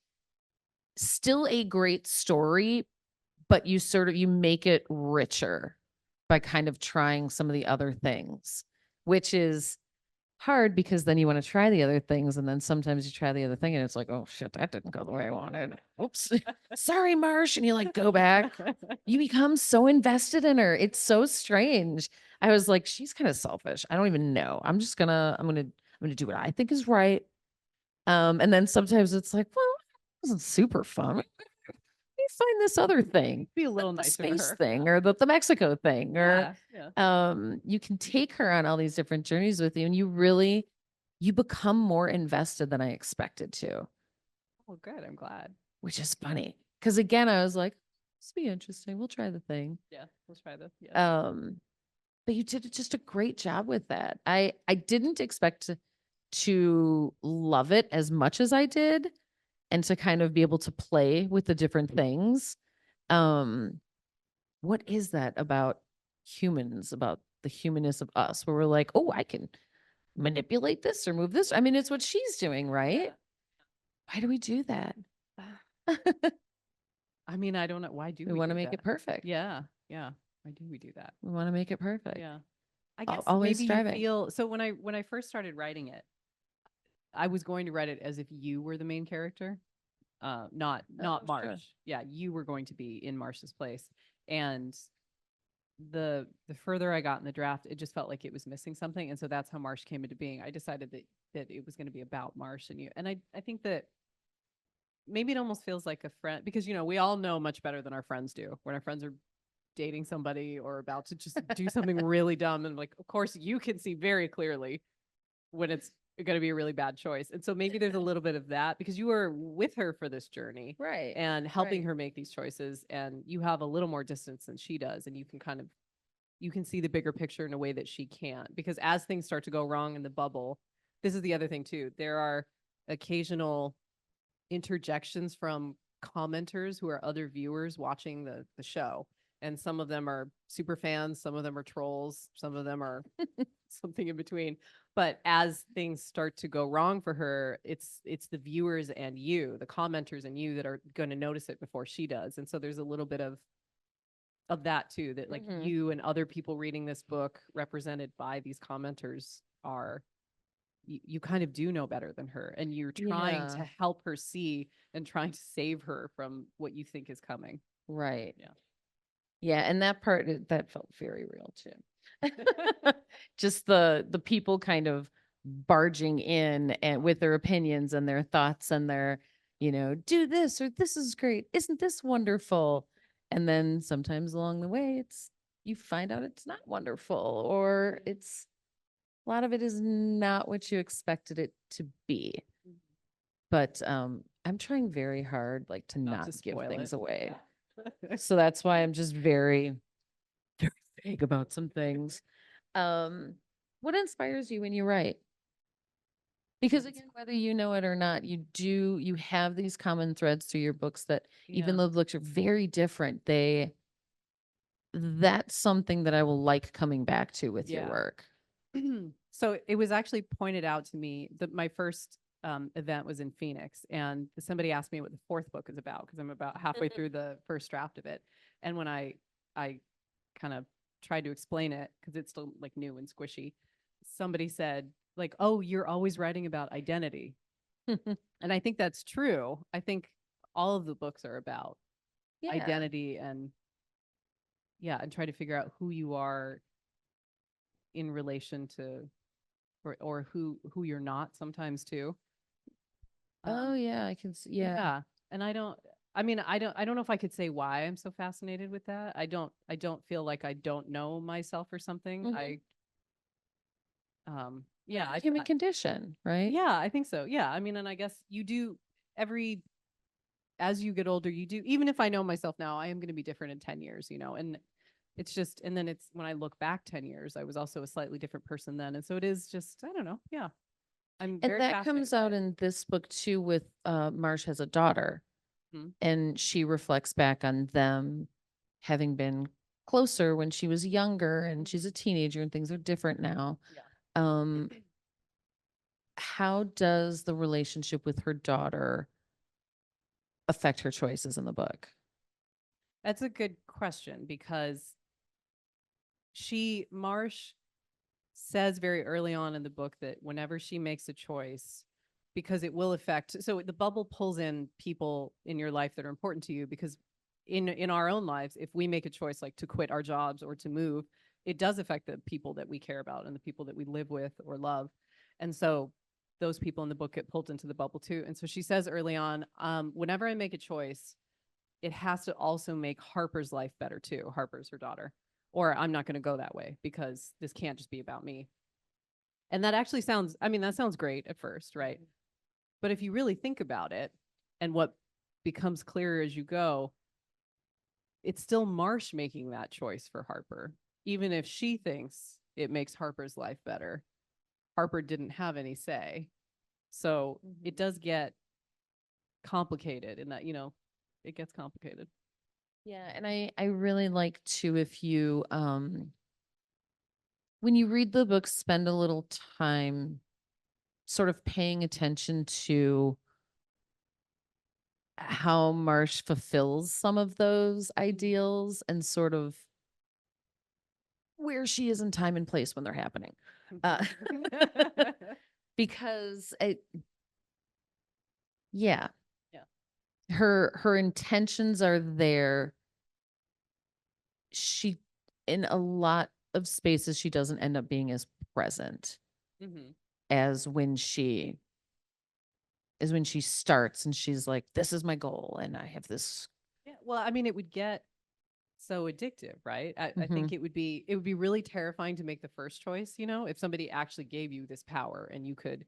[SPEAKER 4] still a great story, but you make it richer by kind of trying some of the other things, which is hard because then you want to try the other things, and then sometimes you try the other thing and it's like, oh shit, that didn't go the way I wanted. Oops. Sorry, Marsh. And you like go back. You become so invested in her. It's so strange. I was like, she's kind of selfish. I don't even know. I'm gonna do what I think is right. And then sometimes it's like, well, it wasn't super fun. Let me find this other thing,
[SPEAKER 2] be a little
[SPEAKER 4] the
[SPEAKER 2] nicer to
[SPEAKER 4] space
[SPEAKER 2] her.
[SPEAKER 4] thing or the Mexico thing, or
[SPEAKER 2] Yeah.
[SPEAKER 4] you can take her on all these different journeys with you, and you become more invested than I expected to,
[SPEAKER 2] Oh, good. I'm glad.
[SPEAKER 4] which is funny. Because again, I was like, this will be interesting. We'll try the thing.
[SPEAKER 2] Yeah. Let's try this. Yeah.
[SPEAKER 4] But you did just a great job with that. I didn't expect to love it as much as I did, and to kind of be able to play with the different things. Um, what is that about humans, about the humanness of us, where we're like, oh, I can manipulate this or move this. I mean, it's what she's doing, right? Why do we do that?
[SPEAKER 2] I mean, I don't know. Why do
[SPEAKER 4] We
[SPEAKER 2] we
[SPEAKER 4] want to
[SPEAKER 2] do
[SPEAKER 4] make
[SPEAKER 2] that?
[SPEAKER 4] it perfect.
[SPEAKER 2] Yeah. Yeah. Why do we do that?
[SPEAKER 4] We want to make it perfect.
[SPEAKER 2] Yeah. I guess
[SPEAKER 4] Always
[SPEAKER 2] maybe you
[SPEAKER 4] striving.
[SPEAKER 2] feel so when I first started writing it, I was going to write it as if you were the main character. Not
[SPEAKER 4] Oh,
[SPEAKER 2] Marsh.
[SPEAKER 4] sure.
[SPEAKER 2] Yeah, you were going to be in Marsh's place. And the further I got in the draft, it just felt like it was missing something. And so that's how Marsh came into being. I decided that it was going to be about Marsh and you. And I think that maybe it almost feels like a friend, because we all know much better than our friends do when our friends are dating somebody or about to just do something really dumb. And like, of course, you can see very clearly when it's going to be a really bad choice. And so maybe there's a little bit of that because you were with her for this journey,
[SPEAKER 4] Right.
[SPEAKER 2] and helping
[SPEAKER 4] right.
[SPEAKER 2] her make these choices, and you have a little more distance than she does, and you can see the bigger picture in a way that she can't, because as things start to go wrong in the bubble, this is the other thing too. There are occasional interjections from commenters who are other viewers watching the show. And some of them are super fans, some of them are trolls, some of them are something in between. But as things start to go wrong for her, it's the viewers and you, the commenters and you, that are going to notice it before she does. And so there's a little bit of that too, that like
[SPEAKER 4] Mhm.
[SPEAKER 2] you and other people reading this book, represented by these commenters, are you kind of do know better than her, and you're trying
[SPEAKER 4] Yeah.
[SPEAKER 2] to help her see and trying to save her from what you think is coming.
[SPEAKER 4] Right.
[SPEAKER 2] Yeah.
[SPEAKER 4] Yeah, and that part that felt very real too. Just the people kind of barging in and with their opinions and their thoughts and their, do this or this is great. Isn't this wonderful? And then sometimes along the way you find out it's not wonderful, or it's a lot of it is not what you expected it to be. But I'm trying very hard like to
[SPEAKER 2] Not
[SPEAKER 4] not
[SPEAKER 2] to
[SPEAKER 4] give
[SPEAKER 2] spoil
[SPEAKER 4] things
[SPEAKER 2] it.
[SPEAKER 4] away. So that's why I'm just very, very vague about some things. What inspires you when you write? Because again, whether you know it or not, you have these common threads through your books that even
[SPEAKER 2] Yeah.
[SPEAKER 4] though the books are very different, they that's something that I will like coming back to with your
[SPEAKER 2] Yeah.
[SPEAKER 4] work.
[SPEAKER 2] So it was actually pointed out to me that my first event was in Phoenix, and somebody asked me what the fourth book is about because I'm about halfway through the first draft of it. And when I kind of tried to explain it because it's still like new and squishy, somebody said like, "Oh, you're always writing about identity," and I think that's true. I think all of the books are about
[SPEAKER 4] Yeah.
[SPEAKER 2] identity and and try to figure out who you are in relation to or who you're not sometimes too.
[SPEAKER 4] Oh yeah, I can see. Yeah.
[SPEAKER 2] And I don't know if I could say why I'm so fascinated with that. I don't feel like I don't know myself or something.
[SPEAKER 4] Mhm.
[SPEAKER 2] Yeah,
[SPEAKER 4] Human condition, right?
[SPEAKER 2] yeah, I think so. Yeah. I mean, and I guess you do every as you get older, you do, even if I know myself now, I am going to be different in 10 years, and it's just, and then it's when I look back 10 years, I was also a slightly different person then. And so it is just, I don't know. Yeah. I'm
[SPEAKER 4] And
[SPEAKER 2] very
[SPEAKER 4] that
[SPEAKER 2] fascinated
[SPEAKER 4] comes
[SPEAKER 2] by
[SPEAKER 4] out
[SPEAKER 2] it.
[SPEAKER 4] in this book too with Marsh has a daughter,
[SPEAKER 2] Mhm.
[SPEAKER 4] and she reflects back on them having been closer when she was younger, and she's a teenager and things are different now.
[SPEAKER 2] Yeah.
[SPEAKER 4] Um, how does the relationship with her daughter affect her choices in the book?
[SPEAKER 2] That's a good question because Marsh says very early on in the book that whenever she makes a choice, because it will affect, so the bubble pulls in people in your life that are important to you because in our own lives, if we make a choice like to quit our jobs or to move, it does affect the people that we care about and the people that we live with or love. And so those people in the book get pulled into the bubble too. And so she says early on, whenever I make a choice, it has to also make Harper's life better too. Harper's her daughter. Or I'm not going to go that way because this can't just be about me. And that actually sounds, I mean, that sounds great at first, right? But if you really think about it and what becomes clearer as you go, it's still Marsh making that choice for Harper. Even if she thinks it makes Harper's life better, Harper didn't have any say. So it does get complicated in that, it gets complicated.
[SPEAKER 4] Yeah, and I really like to, if you when you read the book, spend a little time sort of paying attention to how Marsh fulfills some of those ideals and sort of where she is in time and place when they're happening. Uh, because yeah.
[SPEAKER 2] Yeah.
[SPEAKER 4] Her intentions are there. She, in a lot of spaces, she doesn't end up being as present
[SPEAKER 2] Mhm.
[SPEAKER 4] as when she starts and she's like, this is my goal and I have this.
[SPEAKER 2] Yeah. Well, I mean, it would get so addictive, right? I
[SPEAKER 4] Mhm.
[SPEAKER 2] think it would be really terrifying to make the first choice, if somebody actually gave you this power and you could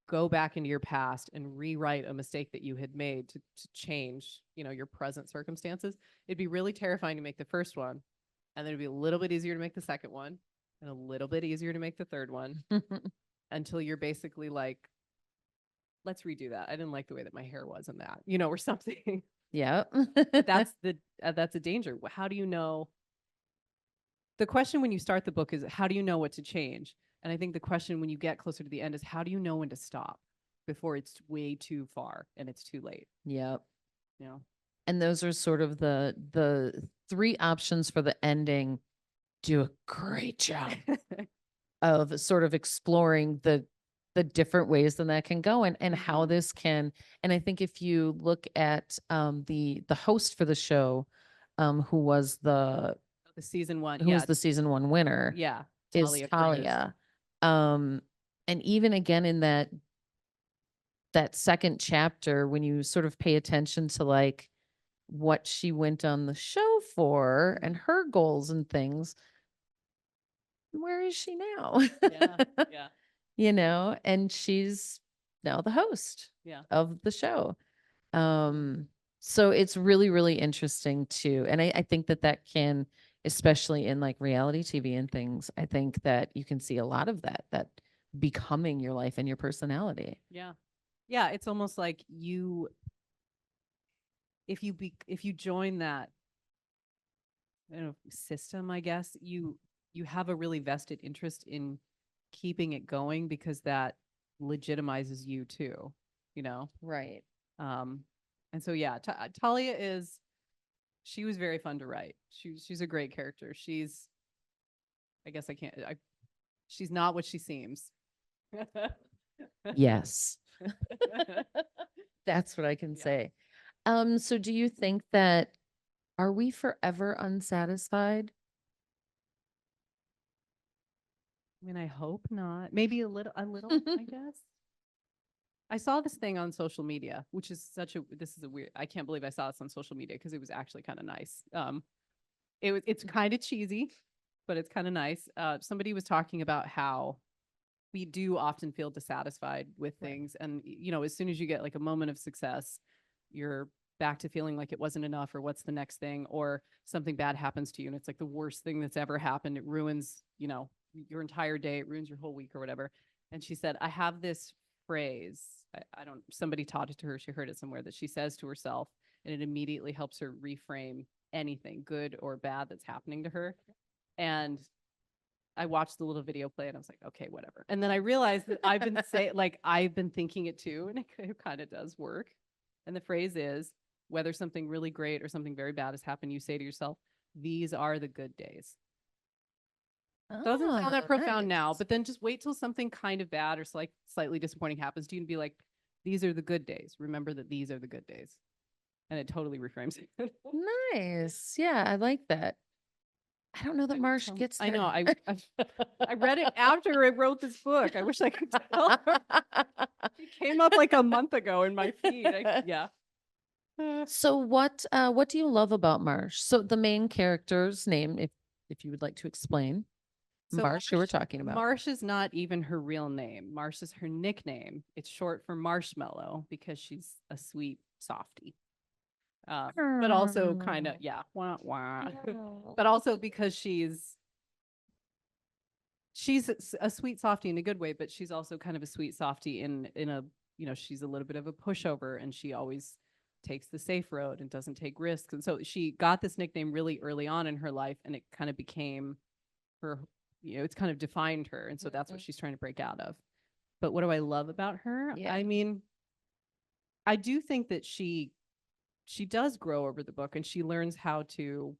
[SPEAKER 2] go back into your past and rewrite a mistake that you had made to change, your present circumstances. It'd be really terrifying to make the first one. And then it'd be a little bit easier to make the second one and a little bit easier to make the third one until you're basically like, let's redo that. I didn't like the way that my hair was in that, or something.
[SPEAKER 4] Yeah.
[SPEAKER 2] That's a danger. How do you know? The question when you start the book is how do you know what to change? And I think the question when you get closer to the end is how do you know when to stop before it's way too far and it's too late?
[SPEAKER 4] Yep.
[SPEAKER 2] You know?
[SPEAKER 4] And those are sort of the three options for the ending. Do a great job of sort of exploring the different ways that that can go and how
[SPEAKER 2] Mhm.
[SPEAKER 4] this can. And I think if you look at the host for the show, who was the
[SPEAKER 2] The season one,
[SPEAKER 4] who was the season one winner,
[SPEAKER 2] yeah,
[SPEAKER 4] is
[SPEAKER 2] Cruz.
[SPEAKER 4] Talia. And even again in that second chapter, when you sort of pay attention to like what she went on the show for and her goals and things, where is she now?
[SPEAKER 2] Yeah, yeah,
[SPEAKER 4] And she's now the host
[SPEAKER 2] yeah.
[SPEAKER 4] of the show. So it's really, really interesting too. And I think that can, especially in like reality TV and things, I think that you can see a lot of that becoming your life and your personality.
[SPEAKER 2] Yeah. Yeah, it's almost like if you join I don't know, system, I guess, you have a really vested interest in keeping it going because that legitimizes you too, you know?
[SPEAKER 4] Right.
[SPEAKER 2] And so yeah, Talia she was very fun to write. She's a great character. I guess I can't she's not what she seems.
[SPEAKER 4] Yes. That's what I can
[SPEAKER 2] Yeah.
[SPEAKER 4] say. So do you think that are we forever unsatisfied?
[SPEAKER 2] I mean, I hope not. Maybe a little, I guess. I saw this thing on social media, which is this is a weird, I can't believe I saw this on social media because it was actually kind of nice. It's kind of cheesy, but it's kind of nice. Somebody was talking about how we do often feel dissatisfied with
[SPEAKER 4] Right.
[SPEAKER 2] things. And, you know, as soon as you get like a moment of success, you're back to feeling like it wasn't enough or what's the next thing, or something bad happens to you and it's like the worst thing that's ever happened. It ruins, you know, your entire day. It ruins your whole week or whatever. And she said, I have this phrase. I don't, somebody taught it to her. She heard it somewhere that she says to herself, and it immediately helps her reframe anything good or bad that's happening to her. And I watched the little video play and I was like, okay, whatever. And then I realized that I've been I've been thinking it too, and it kind of does work. And the phrase is, whether something really great or something very bad has happened, you say to yourself, these are the good days. Doesn't sound that profound now,
[SPEAKER 4] nice.
[SPEAKER 2] but then just wait till something kind of bad or slightly disappointing happens to you and be like, these are the good days. Remember that these are the good days. And it totally reframes it.
[SPEAKER 4] Nice. Yeah, I like that. I don't know that Marsh gets
[SPEAKER 2] I know.
[SPEAKER 4] there.
[SPEAKER 2] I read it after I wrote this book. I wish I could tell her. It came up like a month ago in my feed. Yeah.
[SPEAKER 4] So what do you love about Marsh? So the main character's name, if you would like to explain.
[SPEAKER 2] So
[SPEAKER 4] Marsh, you were talking about.
[SPEAKER 2] Marsh is not even her real name. Marsh is her nickname. It's short for Marshmallow because she's a sweet softie. But also kind of, yeah, wah, wah. But also because she's a sweet softie in a good way, but she's also kind of a sweet softie in a, you know, she's a little bit of a pushover and she always takes the safe road and doesn't take risks. And so she got this nickname really early on in her life, and it kind of became her, you know, it's kind of defined her. And so that's what she's trying to break out of. But what do I love about her?
[SPEAKER 4] Yeah.
[SPEAKER 2] I mean, I do think that she does grow over the book, and she learns how to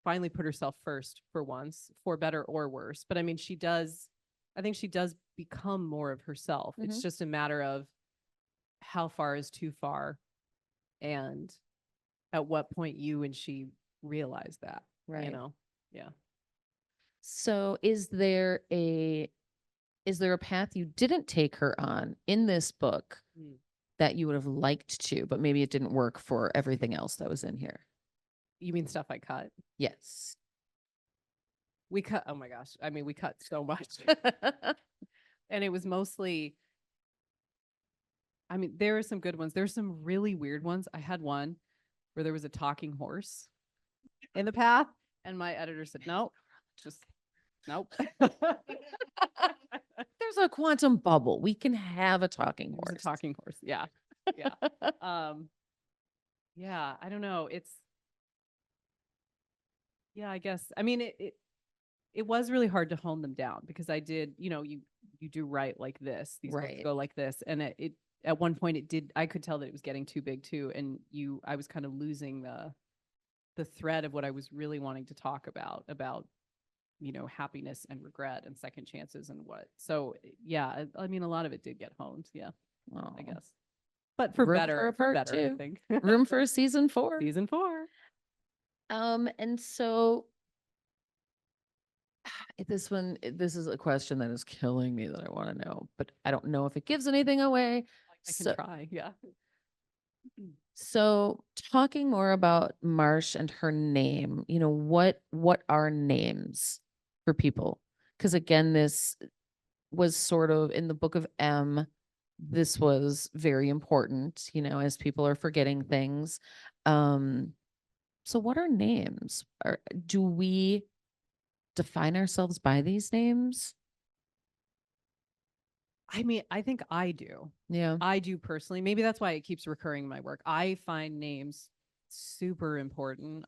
[SPEAKER 2] finally put herself first for once, for better or worse. But I mean, I think she does become more of herself. It's
[SPEAKER 4] Mhm.
[SPEAKER 2] just a matter of how far is too far and at what point you and she realize that, you
[SPEAKER 4] Right.
[SPEAKER 2] know? Yeah.
[SPEAKER 4] So is there a path you didn't take her on in this book
[SPEAKER 2] Mm.
[SPEAKER 4] that you would have liked to, but maybe it didn't work for everything else that was in here?
[SPEAKER 2] You mean stuff I cut?
[SPEAKER 4] Yes.
[SPEAKER 2] We cut, oh my gosh. I mean, we cut so much. And it was mostly, I mean, there are some good ones. There's some really weird ones. I had one where there was a talking horse in the path, and my editor said, nope, just nope.
[SPEAKER 4] There's a quantum bubble. We can have a talking
[SPEAKER 2] It was
[SPEAKER 4] horse.
[SPEAKER 2] a talking horse. Yeah. Yeah. Yeah, I don't know. Yeah, I guess. I mean, it was really hard to hone them down because I did, you know, you do write like this. These books
[SPEAKER 4] Right.
[SPEAKER 2] go like this. And it at one point I could tell that it was getting too big too. And I was kind of losing the thread of what I was really wanting to talk about, you know, happiness and regret and second chances and what. So yeah, I mean, a lot of it did get honed. Yeah, I
[SPEAKER 4] Oh.
[SPEAKER 2] guess. But for
[SPEAKER 4] Room
[SPEAKER 2] better,
[SPEAKER 4] for a
[SPEAKER 2] for
[SPEAKER 4] part
[SPEAKER 2] better, I
[SPEAKER 4] two.
[SPEAKER 2] think.
[SPEAKER 4] Room for a season 4.
[SPEAKER 2] Season 4.
[SPEAKER 4] And so this is a question that is killing me that I want to know, but I don't know if it gives anything away.
[SPEAKER 2] I can
[SPEAKER 4] So,
[SPEAKER 2] try. Yeah.
[SPEAKER 4] so talking more about Marsh and her name, you know, what are names for people? Because again, this was sort of in the book of M. This was very important, you know, as people are forgetting things. So what are names? Do we define ourselves by these names?
[SPEAKER 2] I mean, I think I do.
[SPEAKER 4] Yeah.
[SPEAKER 2] I do personally. Maybe that's why it keeps recurring in my work. I find names super important.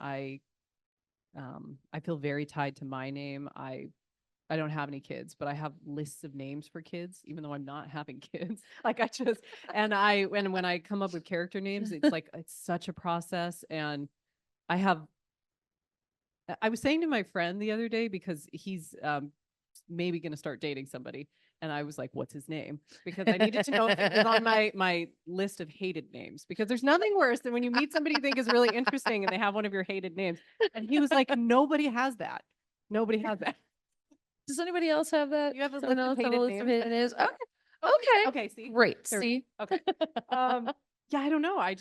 [SPEAKER 2] I feel very tied to my name. I don't have any kids, but I have lists of names for kids, even though I'm not having kids. Like I just, and when I come up with character names, it's like, it's such a process. And I was saying to my friend the other day, because he's maybe going to start dating somebody. And I was like, what's his name? Because I needed to know if it was on my list of hated names, because there's nothing worse than when you meet somebody you think is really interesting and they have one of your hated names. And he was like, nobody has that. Nobody has that.
[SPEAKER 4] Does anybody else have that?
[SPEAKER 2] You have a
[SPEAKER 4] Someone
[SPEAKER 2] list of
[SPEAKER 4] else have a
[SPEAKER 2] hated
[SPEAKER 4] list of
[SPEAKER 2] names?
[SPEAKER 4] hated names? Okay. Okay.
[SPEAKER 2] Okay, see?
[SPEAKER 4] Great.
[SPEAKER 2] There-
[SPEAKER 4] See?
[SPEAKER 2] Okay. Yeah, I don't know. I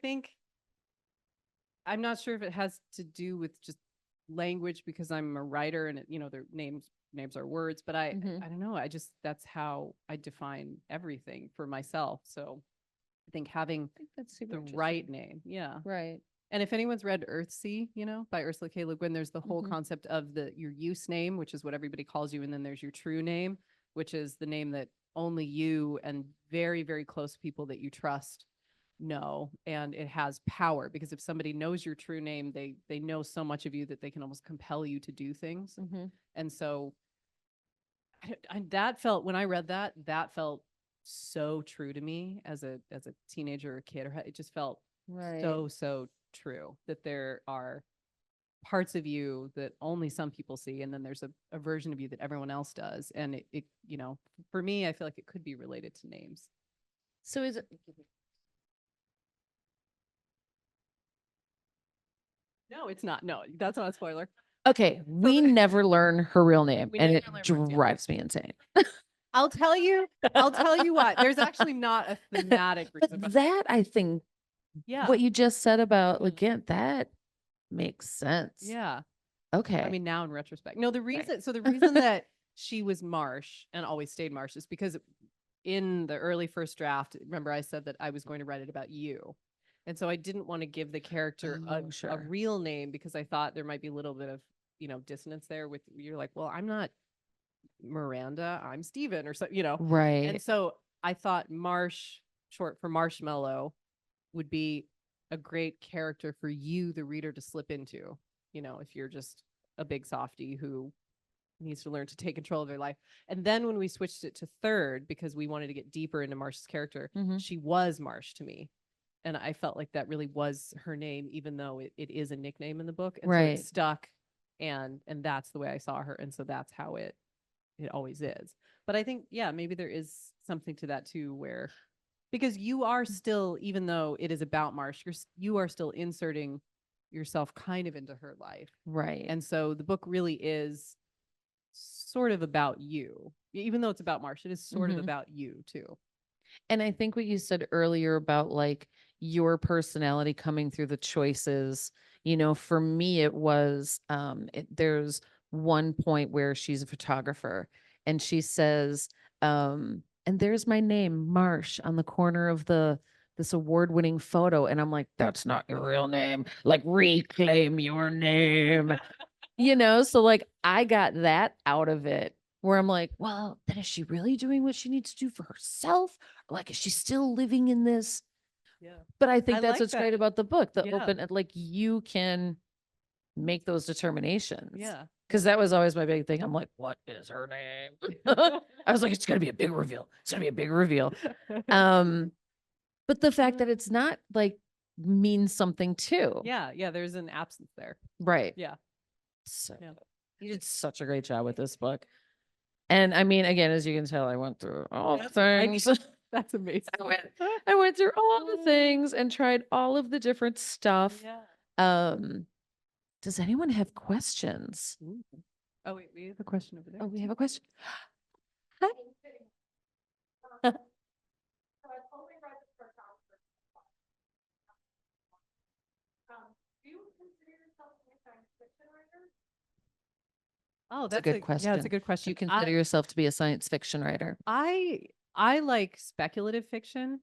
[SPEAKER 2] think I'm not sure if it has to do with just language, because I'm a writer and their names are words, but
[SPEAKER 4] Mhm.
[SPEAKER 2] I don't know. That's how I define everything for myself. So I think having
[SPEAKER 4] I think that's super
[SPEAKER 2] the
[SPEAKER 4] interesting.
[SPEAKER 2] right name. Yeah.
[SPEAKER 4] Right.
[SPEAKER 2] And if anyone's read Earthsea, by Ursula K. Le Guin, there's the whole
[SPEAKER 4] Mhm.
[SPEAKER 2] concept of your use name, which is what everybody calls you, and then there's your true name, which is the name that only you and very, very close people that you trust know. And it has power, because if somebody knows your true name, they know so much of you that they can almost compel you to do things.
[SPEAKER 4] Mhm.
[SPEAKER 2] And so that felt, when I read that felt so true to me as a teenager or kid. It just felt
[SPEAKER 4] Right.
[SPEAKER 2] so true, that there are parts of you that only some people see, and then there's a version of you that everyone else does. And it for me, I feel like it could be related to names.
[SPEAKER 4] So is it?
[SPEAKER 2] No, it's not. No, that's not a spoiler.
[SPEAKER 4] Okay, we never learn her real name,
[SPEAKER 2] We
[SPEAKER 4] and
[SPEAKER 2] never
[SPEAKER 4] it
[SPEAKER 2] learn Ruth's, yeah.
[SPEAKER 4] drives me insane.
[SPEAKER 2] I'll tell you what. There's actually not a thematic
[SPEAKER 4] But
[SPEAKER 2] reason.
[SPEAKER 4] that, I think,
[SPEAKER 2] Yeah.
[SPEAKER 4] what you just said about Legit, that makes sense.
[SPEAKER 2] Yeah.
[SPEAKER 4] Okay.
[SPEAKER 2] I mean, now in retrospect. No, the reason that she was Marsh and always stayed Marsh is because in the early first draft, remember I said that I was going to write it about you. And so I didn't want to give the character a
[SPEAKER 4] sure.
[SPEAKER 2] real name, because I thought there might be a little bit of, dissonance there with, you're like, well, I'm not Miranda, I'm Steven, or so,
[SPEAKER 4] Right.
[SPEAKER 2] And so I thought Marsh, short for Marshmallow, would be a great character for you, the reader, to slip into, if you're just a big softie who needs to learn to take control of their life. And then when we switched it to third, because we wanted to get deeper into Marsh's character,
[SPEAKER 4] Mhm.
[SPEAKER 2] she was Marsh to me. And I felt like that really was her name, even though it is a nickname in the book. And so
[SPEAKER 4] Right.
[SPEAKER 2] it stuck, and that's the way I saw her. And so that's how it always is. But I think, yeah, maybe there is something to that too, where, because you are still, even though it is about Marsh, you are still inserting yourself kind of into her life.
[SPEAKER 4] Right.
[SPEAKER 2] And so the book really is sort of about you. Even though it's about Marsh, it is sort of
[SPEAKER 4] Mhm.
[SPEAKER 2] about you too.
[SPEAKER 4] And I think what you said earlier about like your personality coming through the choices, for me, it was, there's one point where she's a photographer and she says, and there's my name, Marsh, on the corner of this award-winning photo. And I'm like, that's not your real name. Like, reclaim your name. So like I got that out of it, where I'm like, well, then is she really doing what she needs to do for herself? Or like, is she still living in this?
[SPEAKER 2] Yeah.
[SPEAKER 4] But I think
[SPEAKER 2] I
[SPEAKER 4] that's
[SPEAKER 2] like
[SPEAKER 4] what's
[SPEAKER 2] that.
[SPEAKER 4] great about the book, the
[SPEAKER 2] Yeah.
[SPEAKER 4] open, like you can make those determinations.
[SPEAKER 2] Yeah.
[SPEAKER 4] Because that was always my big thing. I'm like, what is her name? I was like, it's gonna be a big reveal. It's gonna be a big reveal. But the fact that it's not like means something too.
[SPEAKER 2] Yeah, there's an absence there.
[SPEAKER 4] Right.
[SPEAKER 2] Yeah.
[SPEAKER 4] So
[SPEAKER 2] Yeah.
[SPEAKER 4] you did such a great job with this book. And I mean, again, as you can tell, I went through all the things.
[SPEAKER 2] That's amazing.
[SPEAKER 4] I went through all the things and tried all of the different stuff.
[SPEAKER 2] Yeah.
[SPEAKER 4] Does anyone have questions?
[SPEAKER 2] Ooh. Oh wait, we have a question over there.
[SPEAKER 4] Oh, we have a question. Hi.
[SPEAKER 2] Do you consider yourself a science fiction writer? Oh,
[SPEAKER 4] That's a good question.
[SPEAKER 2] Yeah, that's a good
[SPEAKER 4] Do
[SPEAKER 2] question.
[SPEAKER 4] you consider yourself to be a science fiction writer?
[SPEAKER 2] I like speculative fiction.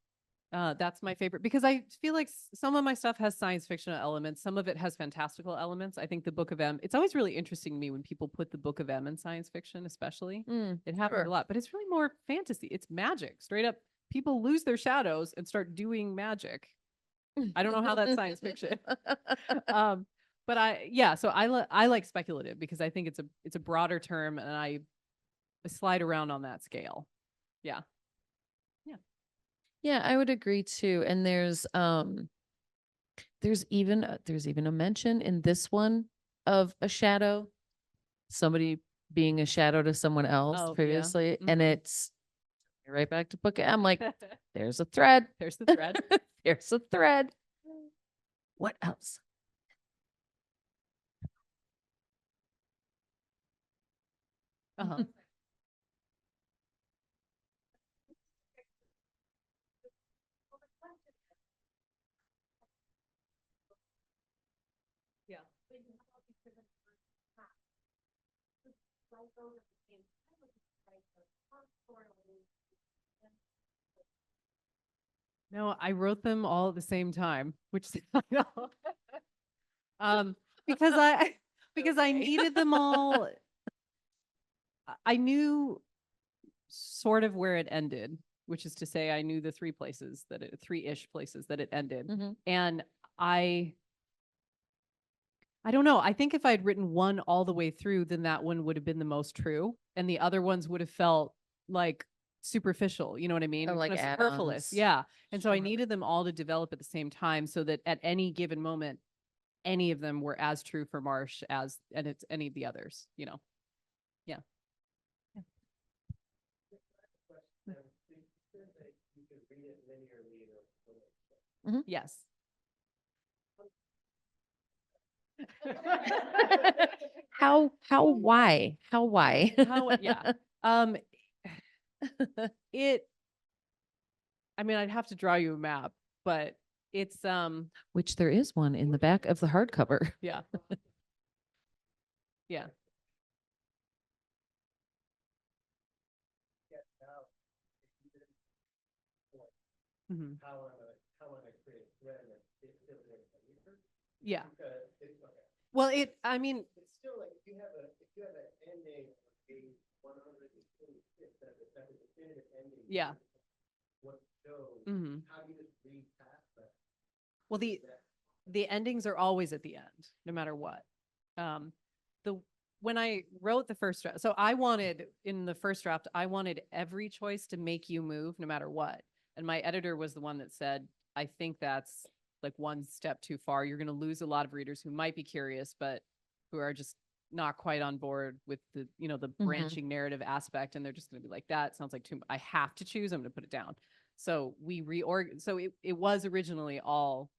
[SPEAKER 2] That's my favorite, because I feel like some of my stuff has science fictional elements. Some of it has fantastical elements. I think the Book of M, it's always really interesting to me when people put the Book of M in science fiction, especially. It happens
[SPEAKER 4] sure.
[SPEAKER 2] a lot, but it's really more fantasy. It's magic. Straight up, people lose their shadows and start doing magic. I don't know how that's science fiction. But I like speculative because I think it's a broader term and I slide around on that scale. Yeah.
[SPEAKER 4] Yeah, I would agree too. And there's even a mention in this one of a shadow, somebody being a shadow to someone else
[SPEAKER 2] Oh, yeah.
[SPEAKER 4] previously, and
[SPEAKER 2] Mhm.
[SPEAKER 4] it's right back to book. I'm like, there's a thread.
[SPEAKER 2] There's the thread.
[SPEAKER 4] There's a thread. What else?
[SPEAKER 2] Uh-huh. Yeah. No, I wrote them all at the same time, which I know. Because I needed them all. I knew sort of where it ended, which is to say I knew the three-ish places that it ended.
[SPEAKER 4] Mhm.
[SPEAKER 2] And I don't know. I think if I'd written one all the way through, then that one would have been the most true. And the other ones would have felt like superficial. You know what I mean?
[SPEAKER 4] Or like
[SPEAKER 2] Kind of superfluous.
[SPEAKER 4] add-ons.
[SPEAKER 2] Yeah. And so I
[SPEAKER 4] Sure.
[SPEAKER 2] needed them all to develop at the same time so that at any given moment, any of them were as true for Marsh as and it's any of the others, you know. Yeah. Yes.
[SPEAKER 4] Why?
[SPEAKER 2] Yeah. It I mean, I'd have to draw you a map, but it's
[SPEAKER 4] Which there is one in the back of the hardcover.
[SPEAKER 2] yeah. Yeah. Mhm. Yeah. Well, I mean,
[SPEAKER 5] It's still like if you have an ending of page 126 that's a definitive ending.
[SPEAKER 2] yeah.
[SPEAKER 5] What shows?
[SPEAKER 2] Mhm.
[SPEAKER 5] How do you just read past that?
[SPEAKER 2] Well, the endings are always at the end, no matter what. The when I wrote the first draft, so I wanted in the first draft, I wanted every choice to make you move no matter what. And my editor was the one that said, I think that's like one step too far. You're going to lose a lot of readers who might be curious, but who are just not quite on board with the, the branching narrative aspect. And they're just going to be like, that sounds like too much. I have to choose. I'm going to put it down. So so it was originally all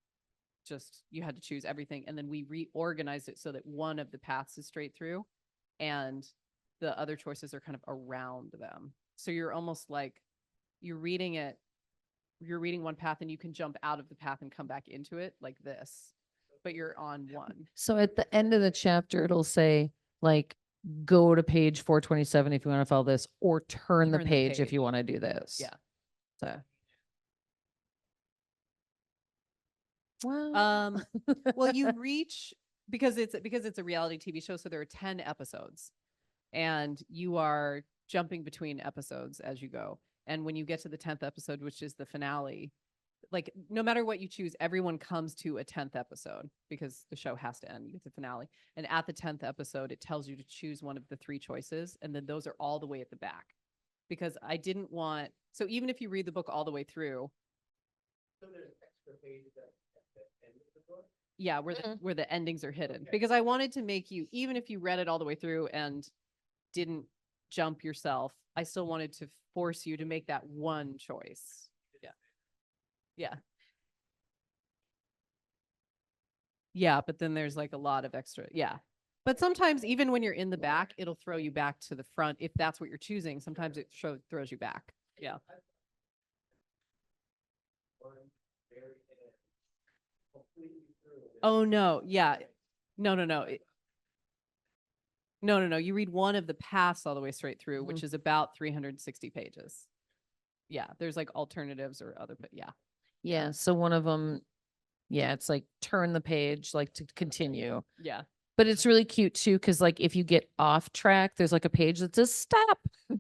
[SPEAKER 2] just you had to choose everything, and then we reorganized it so that one of the paths is straight through and the other choices are kind of around them, so you're almost like you're reading one path and you can jump out of the path and come back into it like this, but you're on one.
[SPEAKER 4] So at the end of the chapter, it'll say like, go to page 427 if you want to follow this, or turn the page if you want to do this.
[SPEAKER 2] Yeah.
[SPEAKER 4] So. Well,
[SPEAKER 2] Well, you reach because it's a reality TV show, so there are 10 episodes and you are jumping between episodes as you go. And when you get to the 10th episode, which is the finale, like no matter what you choose, everyone comes to a 10th episode because the show has to end. You get the finale. And at the 10th episode, it tells you to choose one of the three choices. And then those are all the way at the back because I didn't want, so even if you read the book all the way through.
[SPEAKER 5] So there's extra pages at the end of the book?
[SPEAKER 2] Yeah, where the endings are hidden. Because I wanted to make you, even if you read it all the way through and didn't jump yourself, I still wanted to force you to make that one choice. Yeah. Yeah. Yeah, but then there's like a lot of extra. Yeah. But sometimes even when you're in the back, it'll throw you back to the front. If that's what you're choosing, sometimes it throws you back. Yeah.
[SPEAKER 5] One very end, completely through.
[SPEAKER 2] Oh, no. Yeah. No. No. You read one of the paths all the way straight through, which is about 360 pages. Yeah. There's like alternatives or other, but yeah.
[SPEAKER 4] yeah. So one of them, yeah, it's like turn the page, like to continue.
[SPEAKER 2] Yeah.
[SPEAKER 4] But it's really cute too, because like if you get off track, there's like a page that says stop. It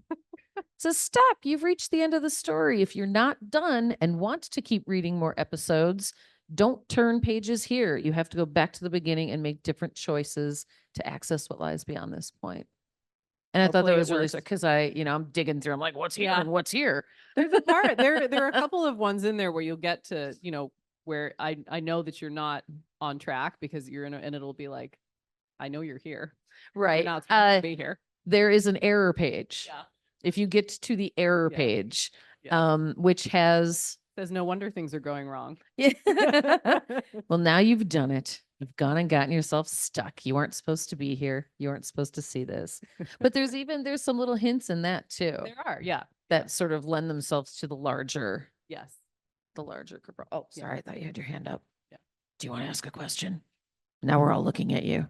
[SPEAKER 4] says stop. You've reached the end of the story. If you're not done and want to keep reading more episodes, don't turn pages here. You have to go back to the beginning and make different choices to access what lies beyond this point. And I thought
[SPEAKER 6] Hopefully
[SPEAKER 4] that
[SPEAKER 6] it
[SPEAKER 4] was really,
[SPEAKER 6] works.
[SPEAKER 4] because I'm digging through, I'm like, what's here
[SPEAKER 6] Yeah.
[SPEAKER 4] and what's here?
[SPEAKER 6] There's a part there are a couple of ones in there where you'll get to, where I know that you're not on track because you're and it'll be like, I know you're here. You're
[SPEAKER 4] Right.
[SPEAKER 6] not supposed to be here.
[SPEAKER 4] There is an error page.
[SPEAKER 6] Yeah.
[SPEAKER 4] If you get to the error
[SPEAKER 6] Yeah.
[SPEAKER 4] page,
[SPEAKER 6] Yeah.
[SPEAKER 4] which has,
[SPEAKER 6] Says no wonder things are going wrong.
[SPEAKER 4] well, now you've done it. You've gone and gotten yourself stuck. You weren't supposed to be here. You weren't supposed to see this. But there's some little hints in that too
[SPEAKER 6] There are, yeah.
[SPEAKER 4] that sort of lend themselves to the larger
[SPEAKER 6] Yes.
[SPEAKER 4] Oh,
[SPEAKER 6] Yeah.
[SPEAKER 4] sorry. I thought you had your hand up.
[SPEAKER 6] Yeah.
[SPEAKER 4] Do you want to ask a question? Now we're all looking at you.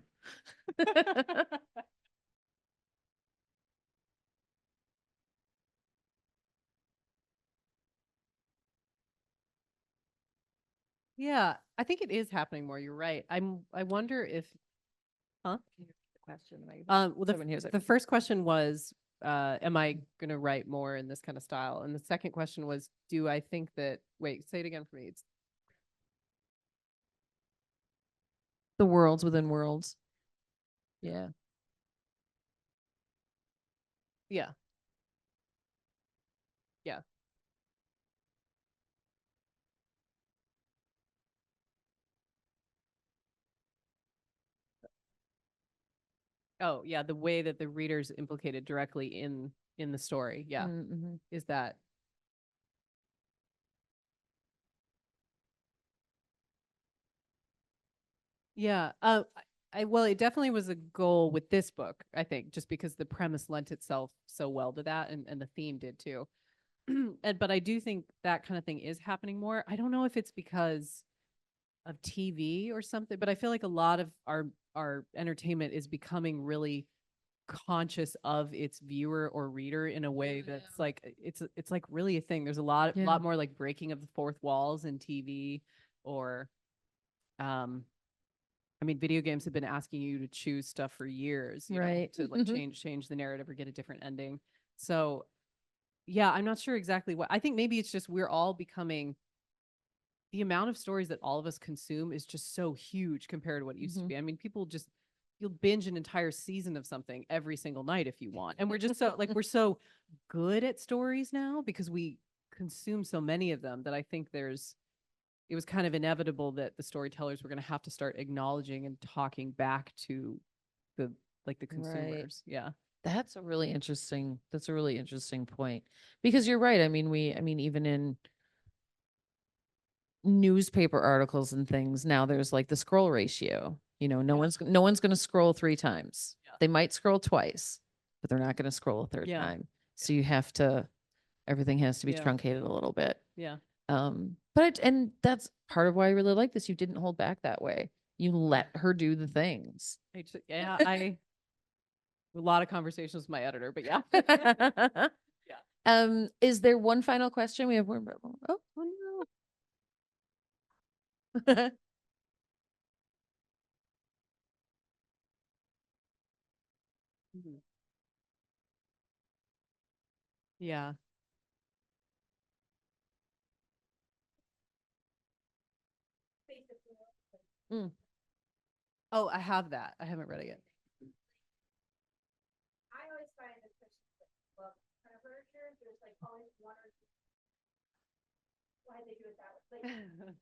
[SPEAKER 6] Yeah, I think it is happening more. You're right. I wonder if, huh?
[SPEAKER 4] Question.
[SPEAKER 6] Well,
[SPEAKER 4] Everyone hears it.
[SPEAKER 6] the first question was, am I going to write more in this kind of style? And the second question was, do I think that, wait, say it again for me. It's,
[SPEAKER 4] The worlds within worlds. Yeah.
[SPEAKER 6] yeah. Yeah. Oh, yeah. The way that the reader's implicated directly in the story. Yeah.
[SPEAKER 4] Mm-hmm.
[SPEAKER 6] Is that, yeah. Well, it definitely was a goal with this book, I think, just because the premise lent itself so well to that and the theme did too. But I do think that kind of thing is happening more. I don't know if it's because of TV or something, but I feel like a lot of our entertainment is becoming really conscious of its viewer or reader in a way that's like it's like really a thing. There's a lot
[SPEAKER 4] Yeah.
[SPEAKER 6] more like breaking of the fourth walls in TV or I mean, video games have been asking you to choose stuff for years,
[SPEAKER 4] Right.
[SPEAKER 6] to like change the narrative or get a different ending. So, yeah, I'm not sure exactly what. I think maybe it's just we're all becoming the amount of stories that all of us consume is just so huge compared to what it used to be. I mean, people just you'll binge an entire season of something every single night if you want. And we're just so like we're so good at stories now because we consume so many of them that I think it was kind of inevitable that the storytellers were going to have to start acknowledging and talking back to the consumers. Yeah.
[SPEAKER 4] That's a really interesting point because you're right. I mean, even in newspaper articles and things, now there's like the scroll ratio, no
[SPEAKER 6] Yeah.
[SPEAKER 4] one's going to scroll 3 times.
[SPEAKER 6] Yeah.
[SPEAKER 4] They might scroll twice, but they're not going to scroll a third
[SPEAKER 6] Yeah.
[SPEAKER 4] time. So you have to, everything has to be
[SPEAKER 6] Yeah.
[SPEAKER 4] truncated a little bit.
[SPEAKER 6] Yeah.
[SPEAKER 4] And that's part of why I really like this. You didn't hold back that way. You let her do the things.
[SPEAKER 6] I a lot of conversations with my editor, but yeah.
[SPEAKER 4] Is there one final question? We have one. Oh no.
[SPEAKER 6] Mhm. Yeah. Oh, I have that. I haven't read it yet.
[SPEAKER 3] I always find the Christian book kind of literature, there's like always one or two. Why did they do it that way? Like,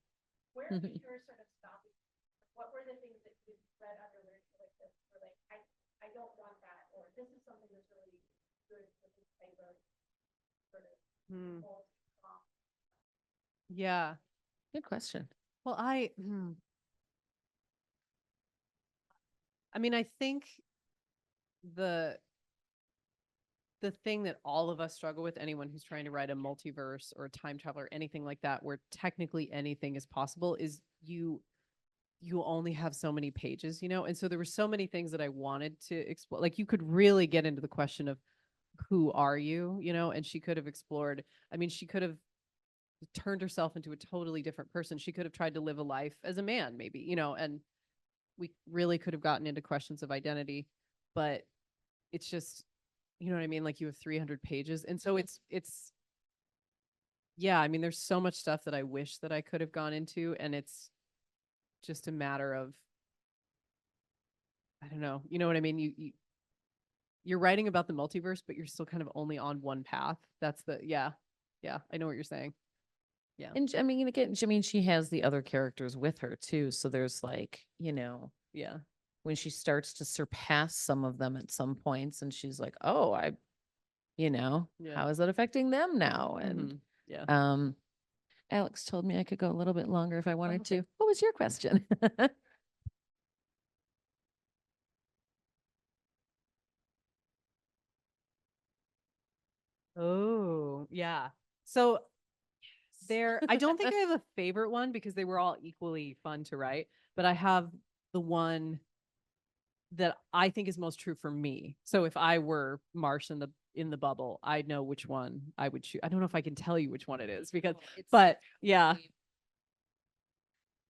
[SPEAKER 3] where was your sort of stopping? What were the things that you read under literature like this? Were like, I don't want that, or this is something that's really good for this type of sort of
[SPEAKER 6] Hmm.
[SPEAKER 3] old.
[SPEAKER 6] Yeah.
[SPEAKER 4] Good question.
[SPEAKER 6] Well, I mean, I think the thing that all of us struggle with, anyone who's trying to write a multiverse or a time traveler, anything like that, where technically anything is possible, is you only have so many pages, and so there were so many things that I wanted to explore. Like you could really get into the question of who are you, and she could have explored. I mean, she could have turned herself into a totally different person. She could have tried to live a life as a man, maybe, and we really could have gotten into questions of identity, but it's just, you know what I mean? Like you have 300 pages. And so it's yeah, I mean, there's so much stuff that I wish that I could have gone into, and it's just a matter of, I don't know, you know what I mean? You're writing about the multiverse, but you're still kind of only on one path. That's yeah, I know what you're saying. Yeah.
[SPEAKER 4] And I mean, again, I mean, she has the other characters with her too. So there's like,
[SPEAKER 6] Yeah.
[SPEAKER 4] when she starts to surpass some of them at some points and she's like, oh,
[SPEAKER 6] Yeah.
[SPEAKER 4] how is that affecting them now? And,
[SPEAKER 6] Mhm. Yeah.
[SPEAKER 4] Alex told me I could go a little bit longer if I wanted
[SPEAKER 6] okay.
[SPEAKER 4] to. What was your question?
[SPEAKER 6] Oh, yeah. So I don't think I have a favorite one because they were all equally fun to write, but I have the one that I think is most true for me. So if I were Marsh in the bubble, I know which one I would choose. I don't know if I can tell you which one it is because, but yeah,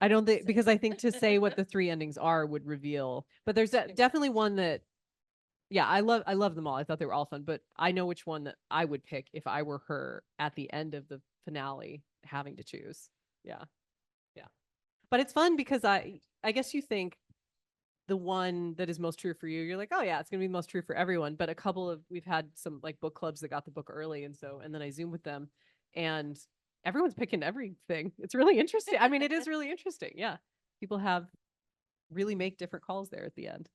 [SPEAKER 6] I don't think, because I think to say what the three endings are would reveal, but there's definitely one that, yeah, I love them all. I thought they were all fun, but I know which one that I would pick if I were her at the end of the finale having to choose. Yeah. Yeah. But it's fun because I guess you think the one that is most true for you, you're like, oh yeah, it's gonna be most true for everyone. But we've had some like book clubs that got the book early, and then I Zoom with them, and everyone's picking everything. It's really interesting. I mean, it is really interesting. Yeah, people really make different calls there at the end.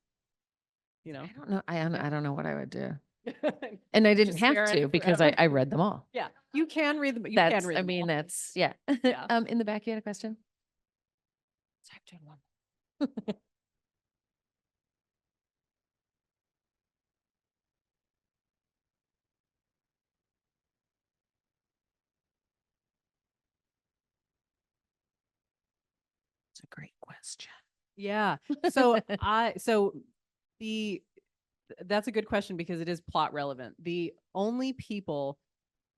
[SPEAKER 4] I don't know. I don't know what I would do.
[SPEAKER 6] Yeah.
[SPEAKER 4] And I didn't
[SPEAKER 6] Just
[SPEAKER 4] have
[SPEAKER 6] stare at
[SPEAKER 4] to
[SPEAKER 6] it
[SPEAKER 4] because
[SPEAKER 6] forever.
[SPEAKER 4] I read them all.
[SPEAKER 6] Yeah, you can read them. You
[SPEAKER 4] That's,
[SPEAKER 6] can read
[SPEAKER 4] I
[SPEAKER 6] them
[SPEAKER 4] mean,
[SPEAKER 6] all.
[SPEAKER 4] that's, yeah.
[SPEAKER 6] Yeah.
[SPEAKER 4] In the back, you had a question? Typed in one. It's a great question.
[SPEAKER 6] Yeah. So the that's a good question because it is plot relevant. The only people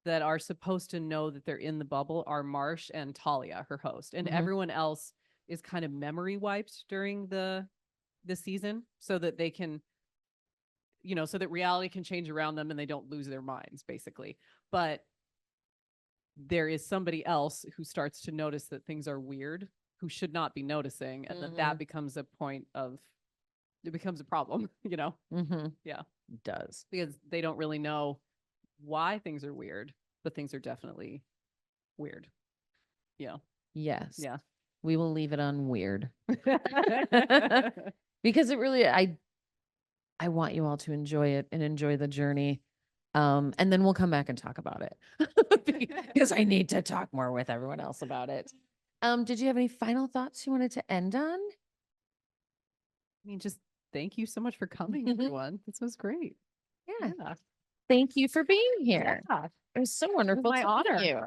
[SPEAKER 6] that are supposed to know that they're in the bubble are Marsh and Talia, her host, and
[SPEAKER 4] Mhm.
[SPEAKER 6] everyone else is kind of memory wiped during the season so that they can, so that reality can change around them and they don't lose their minds, basically. But there is somebody else who starts to notice that things are weird, who should not be noticing, and that becomes a point of, it becomes a problem,
[SPEAKER 4] Mm-hmm.
[SPEAKER 6] Yeah.
[SPEAKER 4] It does.
[SPEAKER 6] because they don't really know why things are weird, but things are definitely weird. Yeah.
[SPEAKER 4] Yes.
[SPEAKER 6] Yeah.
[SPEAKER 4] We will leave it on weird. Because it really, I want you all to enjoy it and enjoy the journey. And then we'll come back and talk about it because I need to talk more with everyone else about it. Did you have any final thoughts you wanted to end on?
[SPEAKER 6] I mean, just thank you so much for coming, everyone. This was great.
[SPEAKER 4] Yeah.
[SPEAKER 6] Yeah.
[SPEAKER 4] Thank you for being here.
[SPEAKER 6] Yeah.
[SPEAKER 4] It was so wonderful
[SPEAKER 6] my
[SPEAKER 4] to meet
[SPEAKER 6] honor.
[SPEAKER 4] you.